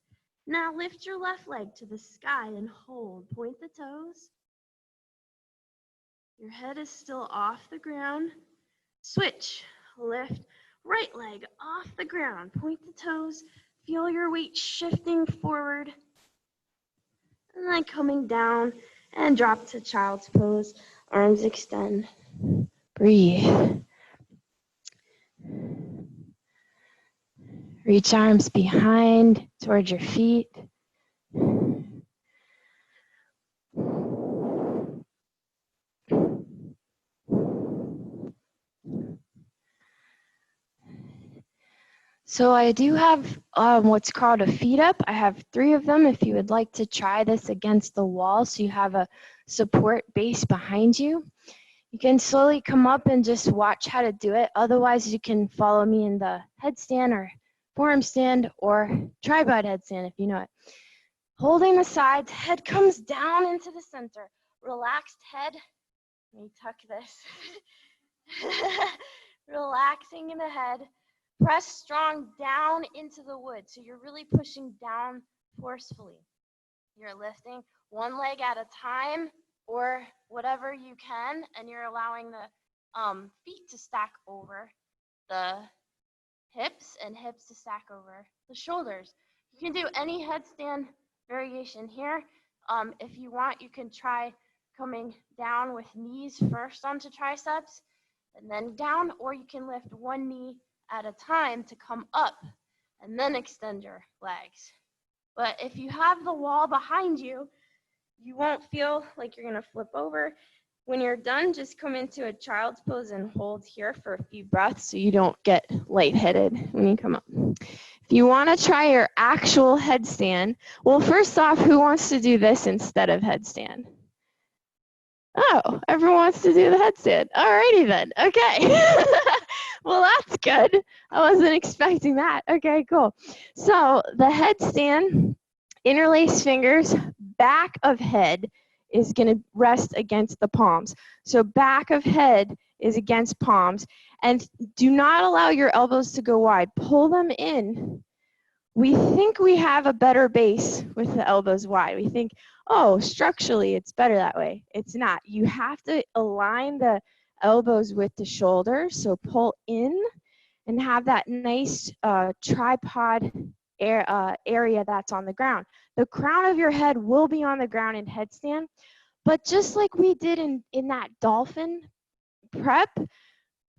Now lift your left leg to the sky and hold. Point the toes. Your head is still off the ground. Switch. Lift right leg off the ground. Point the toes. Feel your weight shifting forward. And then coming down and drop to child's pose. Arms extend. Breathe. Reach arms behind towards your feet. So I do have what's called a feet up. I have 3 of them if you would like to try this against the wall so you have a support base behind you. You can slowly come up and just watch how to do it. Otherwise, you can follow me in the headstand or forearm stand or tripod headstand if you know it. Holding the sides, head comes down into the center. Relaxed head. Let me tuck this. Relaxing in the head. Press strong down into the wood. So you're really pushing down forcefully. You're lifting one leg at a time or whatever you can, and you're allowing the feet to stack over the hips and hips to stack over the shoulders. You can do any headstand variation here. If you want, you can try coming down with knees first onto triceps and then down, or you can lift one knee at a time to come up and then extend your legs. But if you have the wall behind you, you won't feel like you're going to flip over. When you're done, just come into a child's pose and hold here for a few breaths so you don't get lightheaded when you come up. If you want to try your actual headstand, well, first off, who wants to do this instead of headstand? Oh, everyone wants to do the headstand. Alrighty then. Okay. Well, that's good. I wasn't expecting that. Okay, cool. So the headstand, interlace fingers, back of head is going to rest against the palms. So back of head is against palms. And do not allow your elbows to go wide. Pull them in. We think we have a better base with the elbows wide. We think, oh, structurally it's better that way. It's not. You have to align the elbows with the shoulders. So pull in and have that nice tripod area that's on the ground. The crown of your head will be on the ground in headstand, but just like we did in that dolphin prep,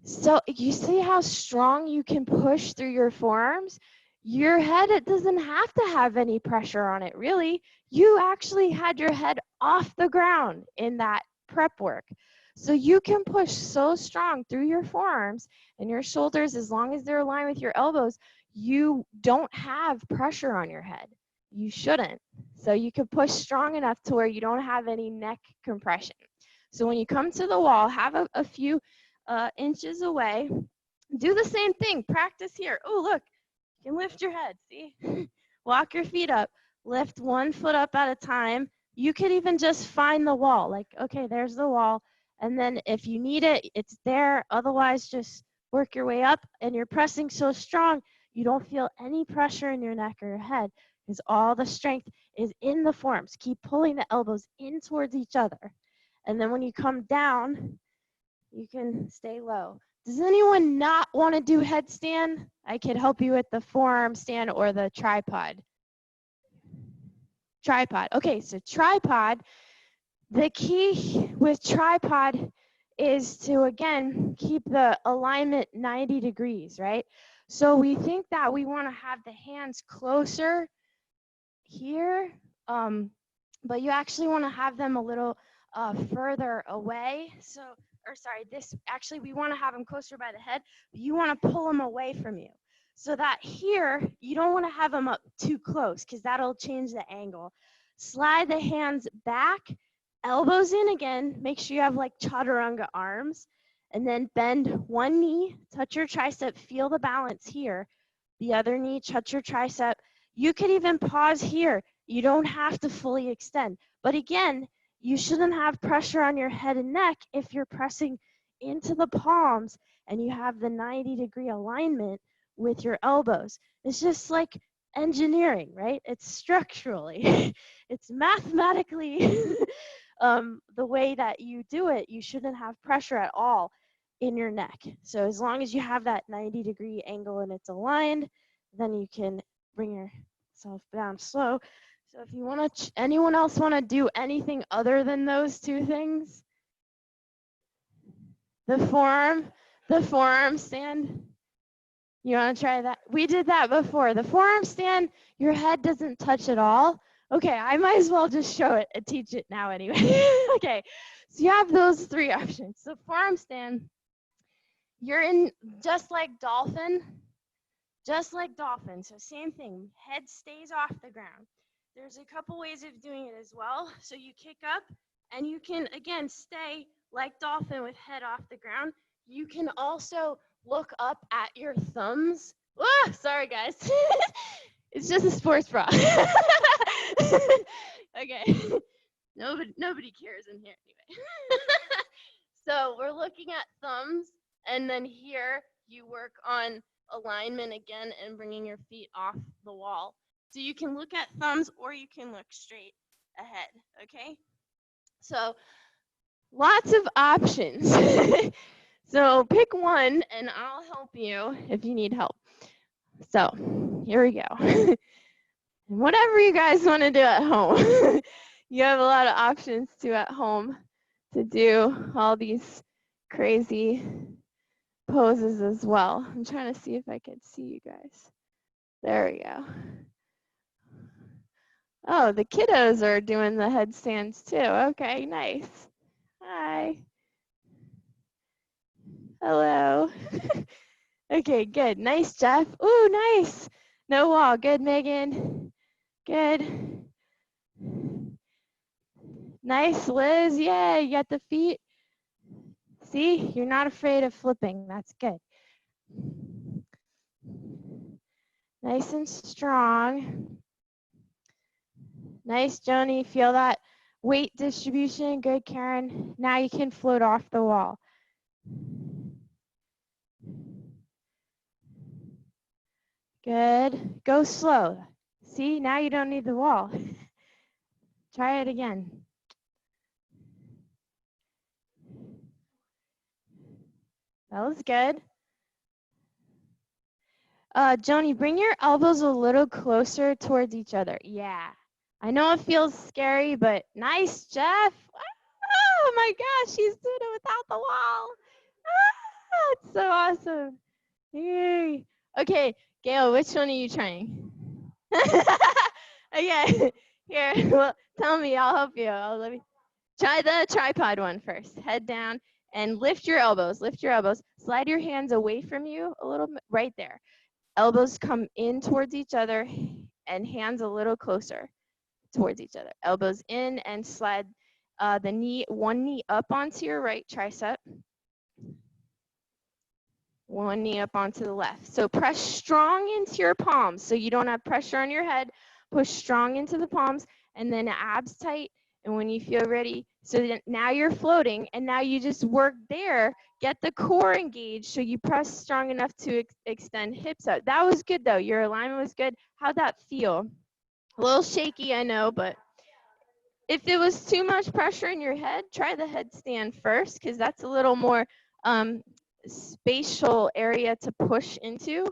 so you see how strong you can push through your forearms? Your head, it doesn't have to have any pressure on it, really. You actually had your head off the ground in that prep work. So you can push so strong through your forearms and your shoulders, as long as they're aligned with your elbows, you don't have pressure on your head. You shouldn't. So you can push strong enough to where you don't have any neck compression. So when you come to the wall, have a few inches away. Do the same thing. Practice here. Oh, look, you can lift your head. See? Walk your feet up. Lift one foot up at a time. You could even just find the wall. Like, okay, there's the wall. And then if you need it, it's there. Otherwise, just work your way up. And you're pressing so strong, you don't feel any pressure in your neck or your head because all the strength is in the forearms. Keep pulling the elbows in towards each other. And then when you come down, you can stay low. Does anyone not want to do headstand? I could help you with the forearm stand or the tripod. Tripod. Okay, so tripod, the key with tripod is to, again, keep the alignment 90 degrees, right? So we think that we want to have the hands closer here, but you actually want to have them a little further away. So, or sorry, this actually, we want to have them closer by the head, but you want to pull them away from you. So that here, you don't want to have them up too close because that'll change the angle. Slide the hands back Elbows in again. Make sure you have like chaturanga arms. And then bend one knee, touch your tricep, feel the balance here. The other knee, touch your tricep. You could even pause here. You don't have to fully extend. But again, you shouldn't have pressure on your head and neck if you're pressing into the palms and you have the 90-degree alignment with your elbows. It's just like engineering, right? It's structurally, it's mathematically the way that you do it, you shouldn't have pressure at all in your neck. So as long as you have that 90-degree angle and it's aligned, then you can bring yourself down slow. So if you want to, anyone else want to do anything other than those two things? The forearm stand. You want to try that? We did that before. The forearm stand, your head doesn't touch at all. Okay, I might as well just show it and teach it now anyway. Okay, so you have those three options. So forearm stand, you're in just like dolphin. So same thing, head stays off the ground. There's a couple ways of doing it as well. So you kick up and you can, again, stay like dolphin with head off the ground. You can also look up at your thumbs. Oh, sorry guys. It's just a sports bra. Okay. Nobody cares in here anyway. So we're looking at thumbs, and then here you work on alignment again and bringing your feet off the wall. So you can look at thumbs or you can look straight ahead, okay? So lots of options. So pick one and I'll help you if you need help. So here we go. Whatever you guys want to do at home. You have a lot of options too at home to do all these crazy poses as well. I'm trying to see if I can see you guys. There we go. Oh, the kiddos are doing the headstands too. Okay, nice. Hi. Hello. Okay, good. Nice, Jeff. Ooh, nice. No wall. Good, Megan. Good. Nice, Liz. Yeah, you got the feet. See, you're not afraid of flipping. That's good. Nice and strong. Nice, Joni. Feel that weight distribution. Good, Karen. Now you can float off the wall. Good. Go slow. See, now you don't need the wall. Try it again. That was good. Joni, bring your elbows a little closer towards each other. Yeah. I know it feels scary, but nice, Jeff. Oh my gosh, she's doing it without the wall. Ah, it's so awesome. Yay. Okay, Gail, which one are you trying? Okay, here, well, tell me, I'll help you. Let me try the tripod one first. Head down and lift your elbows. Lift your elbows. Slide your hands away from you a little bit, right there. Elbows come in towards each other and hands a little closer towards each other. Elbows in and slide one knee up onto your right tricep. One knee up onto the left. So press strong into your palms so you don't have pressure on your head. Push strong into the palms and then abs tight. And when you feel ready, so then now you're floating and now you just work there. Get the core engaged so you press strong enough to extend hips out. That was good though. Your alignment was good. How'd that feel? A little shaky, I know, but if it was too much pressure in your head, try the headstand first because that's a little more spatial area to push into.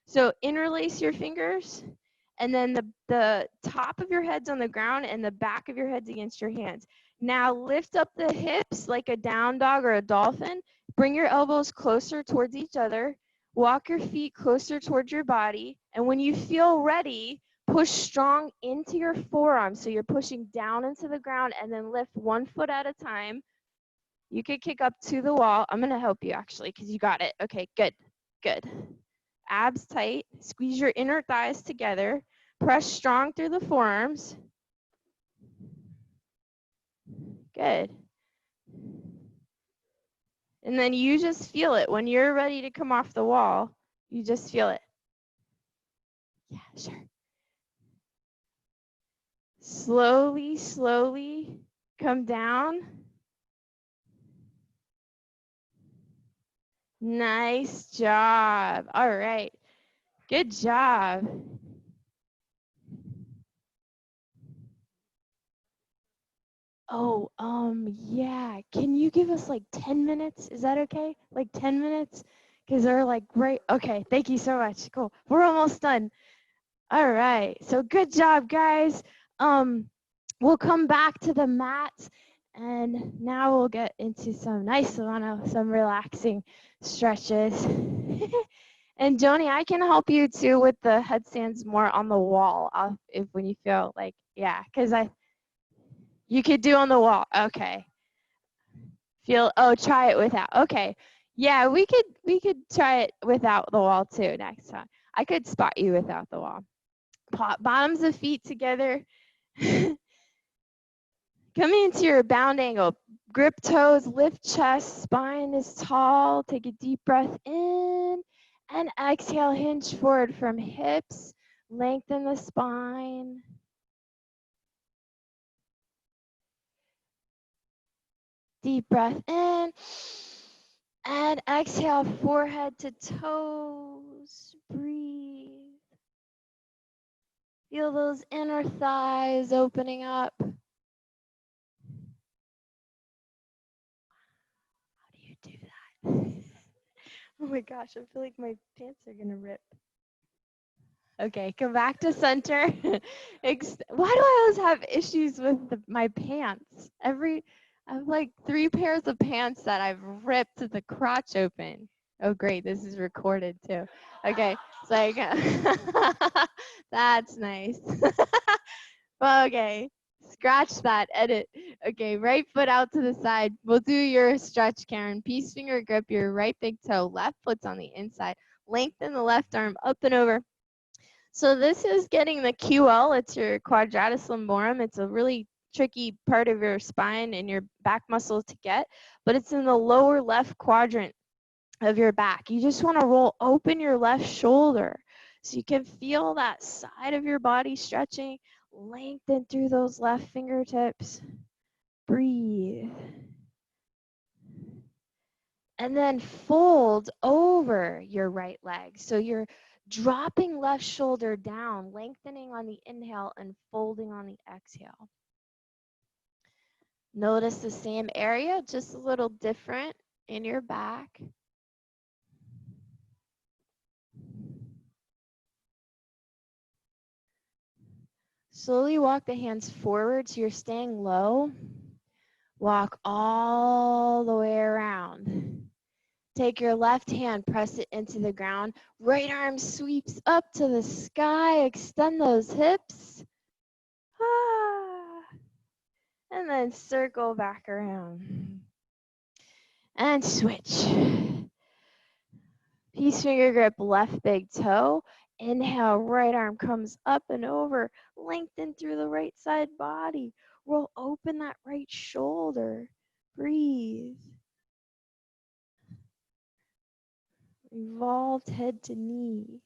So interlace your fingers and then the top of your head's on the ground and the back of your head's against your hands. Now lift up the hips like a down dog or a dolphin. Bring your elbows closer towards each other. Walk your feet closer towards your body. And when you feel ready, push strong into your forearms. So you're pushing down into the ground and then lift one foot at a time. You could kick up to the wall. I'm going to help you actually because you got it. Okay, good, good. Abs tight. Squeeze your inner thighs together. Press strong through the forearms. Good. And then you just feel it. When you're ready to come off the wall, you just feel it. Yeah, sure. Slowly, slowly come down. Nice job. All right. Good job. Oh, yeah. Can you give us like 10 minutes? Is that okay? Like 10 minutes? Because they're like, right. Okay. Thank you so much. Cool. We're almost done. All right. So good job, guys. We'll come back to the mats, and now we'll get into some nice some relaxing stretches. And Joni, I can help you too with the headstands more on the wall, if when you feel like, yeah, because you could do on the wall. Okay. Try it without. Okay. Yeah, we could try it without the wall too next time. I could spot you without the wall. Bottoms of feet together. Coming into your bound angle. Grip toes, lift chest, spine is tall. Take a deep breath in and exhale, hinge forward from hips. Lengthen the spine. Deep breath in and exhale, forehead to toes. Breathe. Feel those inner thighs opening up. How do you do that? Oh my gosh, I feel like my pants are gonna rip. Okay, come back to center. Why do I always have issues with my pants? I have like 3 pairs of pants that I've ripped the crotch open. Oh great, this is recorded too. Okay, it's like that's nice. Okay, scratch that, edit. Okay, right foot out to the side. We'll do your stretch, Karen. Peace finger grip your right big toe. Left foot's on the inside. Lengthen the left arm up and over. So this is getting the QL. It's your quadratus lumborum. It's a really tricky part of your spine and your back muscle to get, but it's in the lower left quadrant of your back. You just want to roll open your left shoulder so you can feel that side of your body stretching. Lengthen through those left fingertips. Breathe. And then fold over your right leg. So you're dropping left shoulder down, lengthening on the inhale and folding on the exhale. Notice the same area, just a little different in your back. Slowly walk the hands forward so you're staying low. Walk all the way around. Take your left hand, press it into the ground. Right arm sweeps up to the sky. Extend those hips. And then circle back around. And switch. Peace finger grip left big toe. Inhale, right arm comes up and over. Lengthen through the right side body. Roll open that right shoulder. Breathe. Revolved head to knee.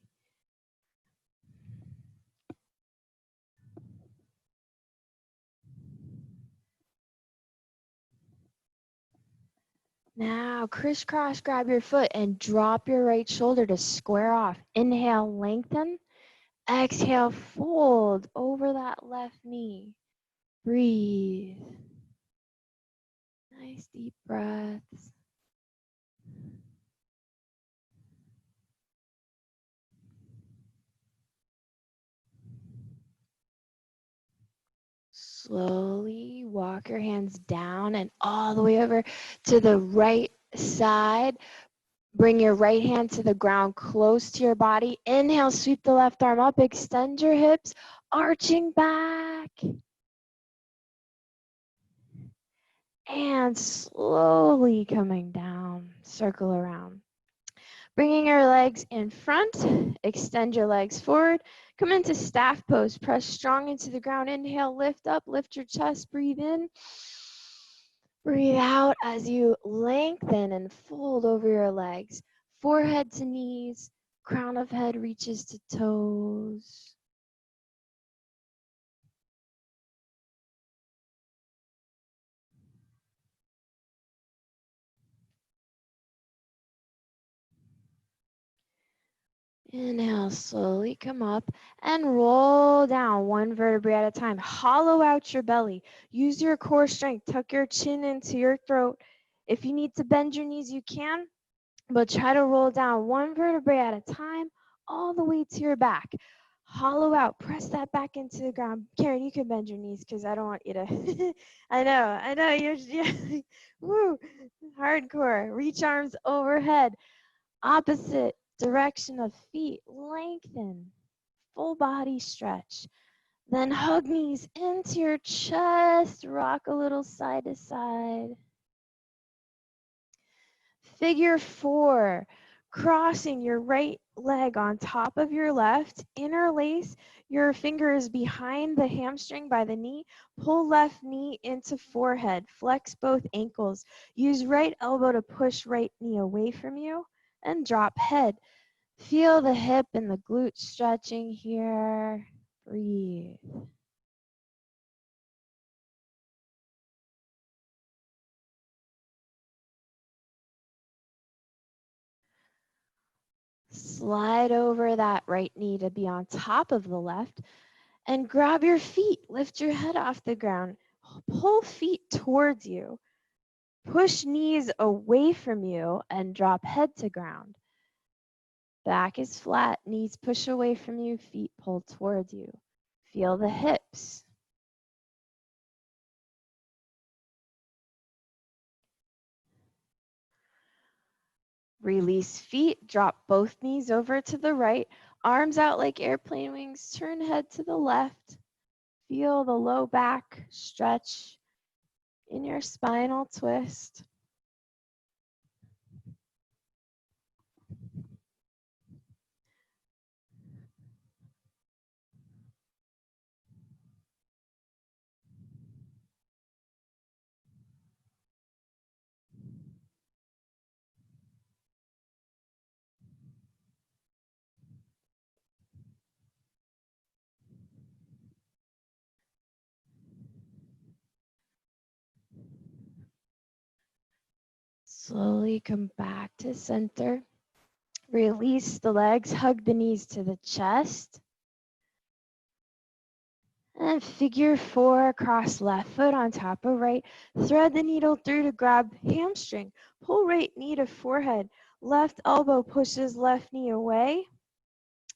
Now, crisscross, grab your foot and drop your right shoulder to square off. Inhale, lengthen. Exhale, fold over that left knee. Breathe. Nice deep breaths. Slowly walk your hands down and all the way over to the right side. Bring your right hand to the ground close to your body. Inhale, sweep the left arm up. Extend your hips, arching back. And slowly coming down, circle around. Bringing your legs in front, extend your legs forward. Come into staff pose, press strong into the ground. Inhale, lift up, lift your chest, breathe in. Breathe out as you lengthen and fold over your legs, forehead to knees, crown of head reaches to toes. Inhale, slowly come up and roll down one vertebrae at a time. Hollow out your belly. Use your core strength. Tuck your chin into your throat. If you need to bend your knees, you can, but try to roll down one vertebrae at a time all the way to your back. Hollow out. Press that back into the ground. Karen, you can bend your knees because I don't want you to. I know. You're, yeah. Woo, hardcore. Reach arms overhead. Opposite direction of feet, lengthen, full body stretch. Then hug knees into your chest, rock a little side to side. Figure 4, crossing your right leg on top of your left, interlace your fingers behind the hamstring by the knee, pull left knee into forehead, flex both ankles, use right elbow to push right knee away from you, and drop head. Feel the hip and the glute stretching here. Breathe. Slide over that right knee to be on top of the left and grab your feet. Lift your head off the ground. Pull feet towards you. Push knees away from you and drop head to ground. Back is flat, knees push away from you, feet pull towards you. Feel the hips. Release feet, drop both knees over to the right, arms out like airplane wings, turn head to the left. Feel the low back stretch in your spinal twist. Slowly come back to center. Release the legs, hug the knees to the chest. And figure 4, cross left foot on top of right. Thread the needle through to grab hamstring. Pull right knee to forehead. Left elbow pushes left knee away.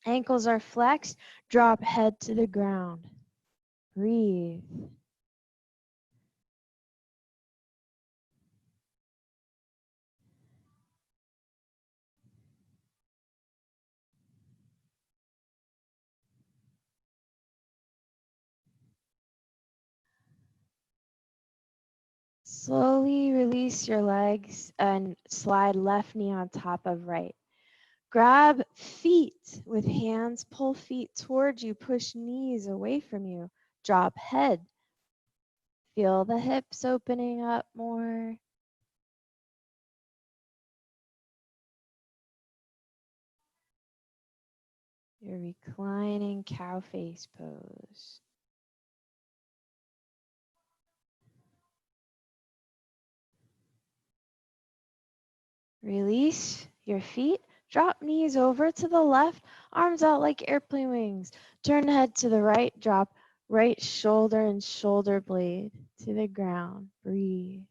Ankles are flexed. Drop head to the ground. Breathe. Slowly release your legs and slide left knee on top of right. Grab feet with hands, pull feet towards you, push knees away from you, drop head. Feel the hips opening up more. Your reclining cow face pose. Release your feet. Drop knees over to the left, arms out like airplane wings. Turn head to the right, drop right shoulder and shoulder blade to the ground. Breathe.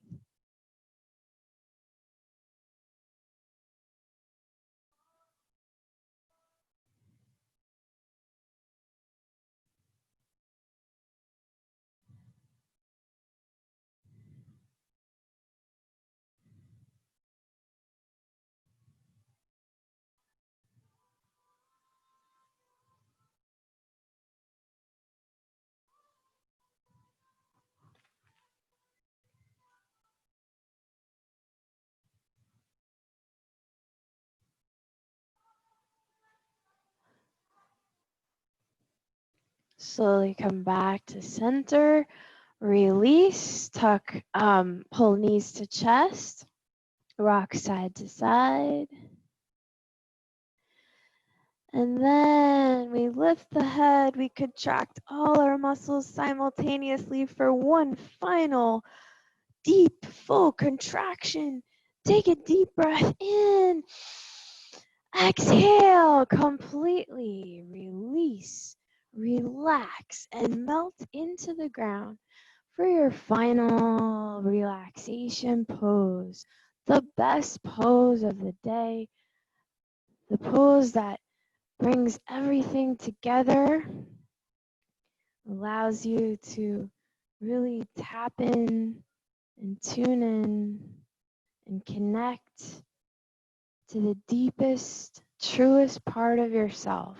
Slowly come back to center. Release, tuck, pull knees to chest, rock side to side. And then we lift the head, we contract all our muscles simultaneously for one final deep, full contraction. Take a deep breath in. Exhale, completely release, relax, and melt into the ground for your final relaxation pose. The best pose of the day, the pose that brings everything together, allows you to really tap in and tune in and connect to the deepest, truest part of yourself.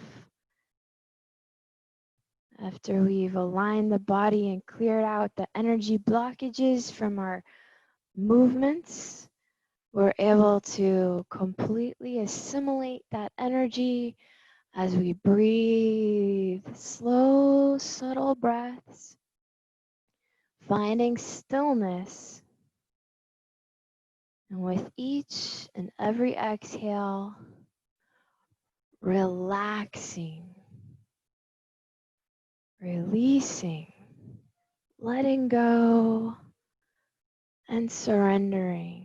After we've aligned the body and cleared out the energy blockages from our movements, we're able to completely assimilate that energy as we breathe slow, subtle breaths, finding stillness. And with each and every exhale, relaxing, releasing, letting go, and surrendering.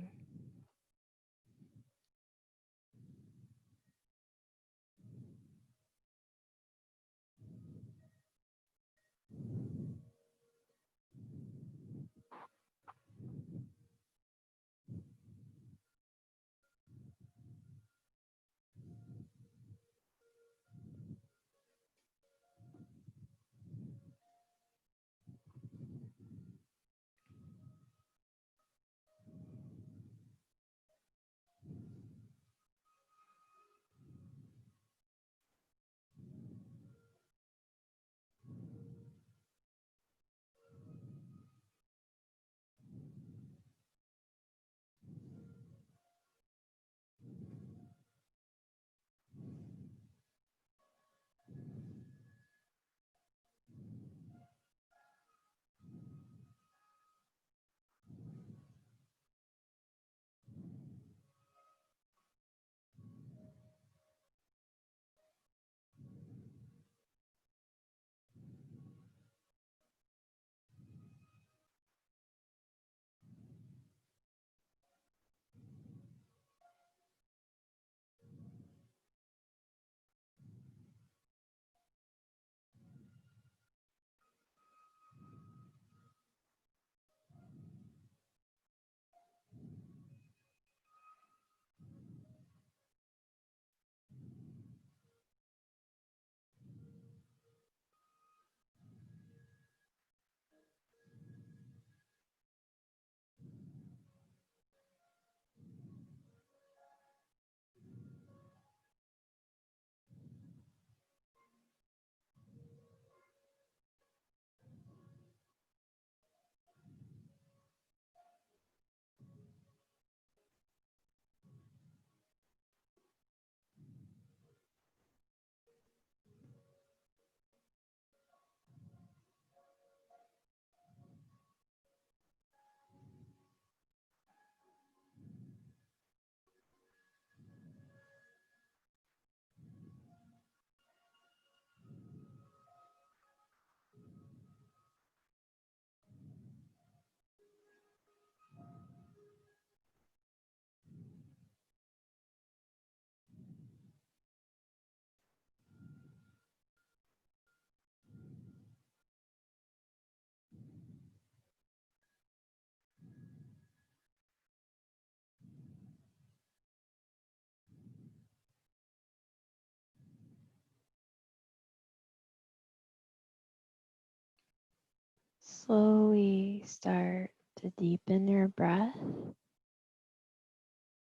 Slowly start to deepen your breath.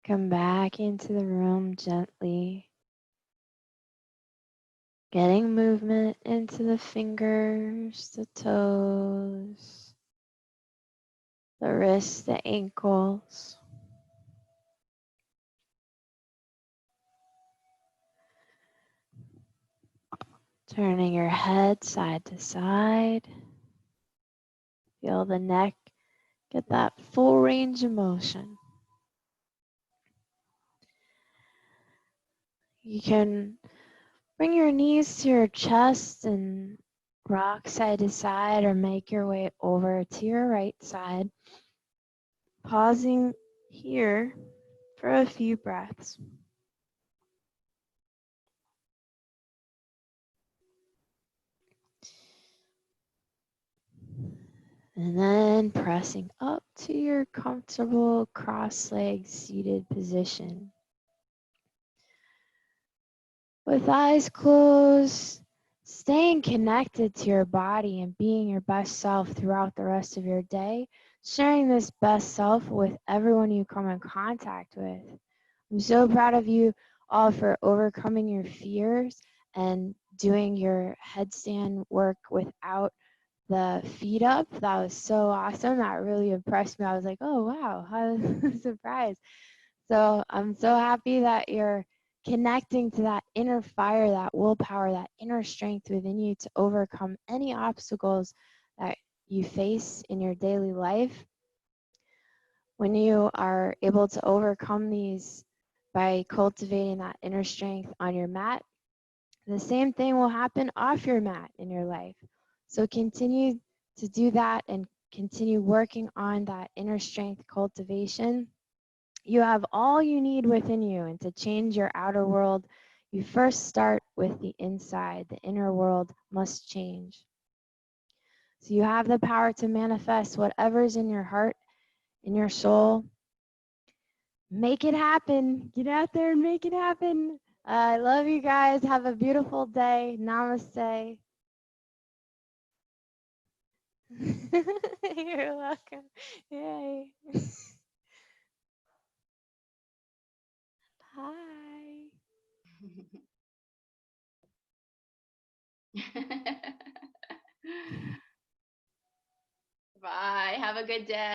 Come back into the room gently, getting movement into the fingers, the toes, the wrists, the ankles. Turning your head side to side. Feel the neck get that full range of motion. You can bring your knees to your chest and rock side to side or make your way over to your right side, pausing here for a few breaths. And then pressing up to your comfortable cross-legged seated position. With eyes closed, staying connected to your body and being your best self throughout the rest of your day, sharing this best self with everyone you come in contact with. I'm so proud of you all for overcoming your fears and doing your headstand work without the feet up. That was so awesome. That really impressed me. I was like, oh, wow, how surprised. So I'm so happy that you're connecting to that inner fire, that willpower, that inner strength within you to overcome any obstacles that you face in your daily life. When you are able to overcome these by cultivating that inner strength on your mat, the same thing will happen off your mat in your life. So continue to do that and continue working on that inner strength cultivation. You have all you need within you, and to change your outer world, you first start with the inside. The inner world must change. So you have the power to manifest whatever's in your heart, in your soul. Make it happen. Get out there and make it happen. I love you guys. Have a beautiful day. Namaste. You're welcome. Yay. Bye. Bye. Have a good day.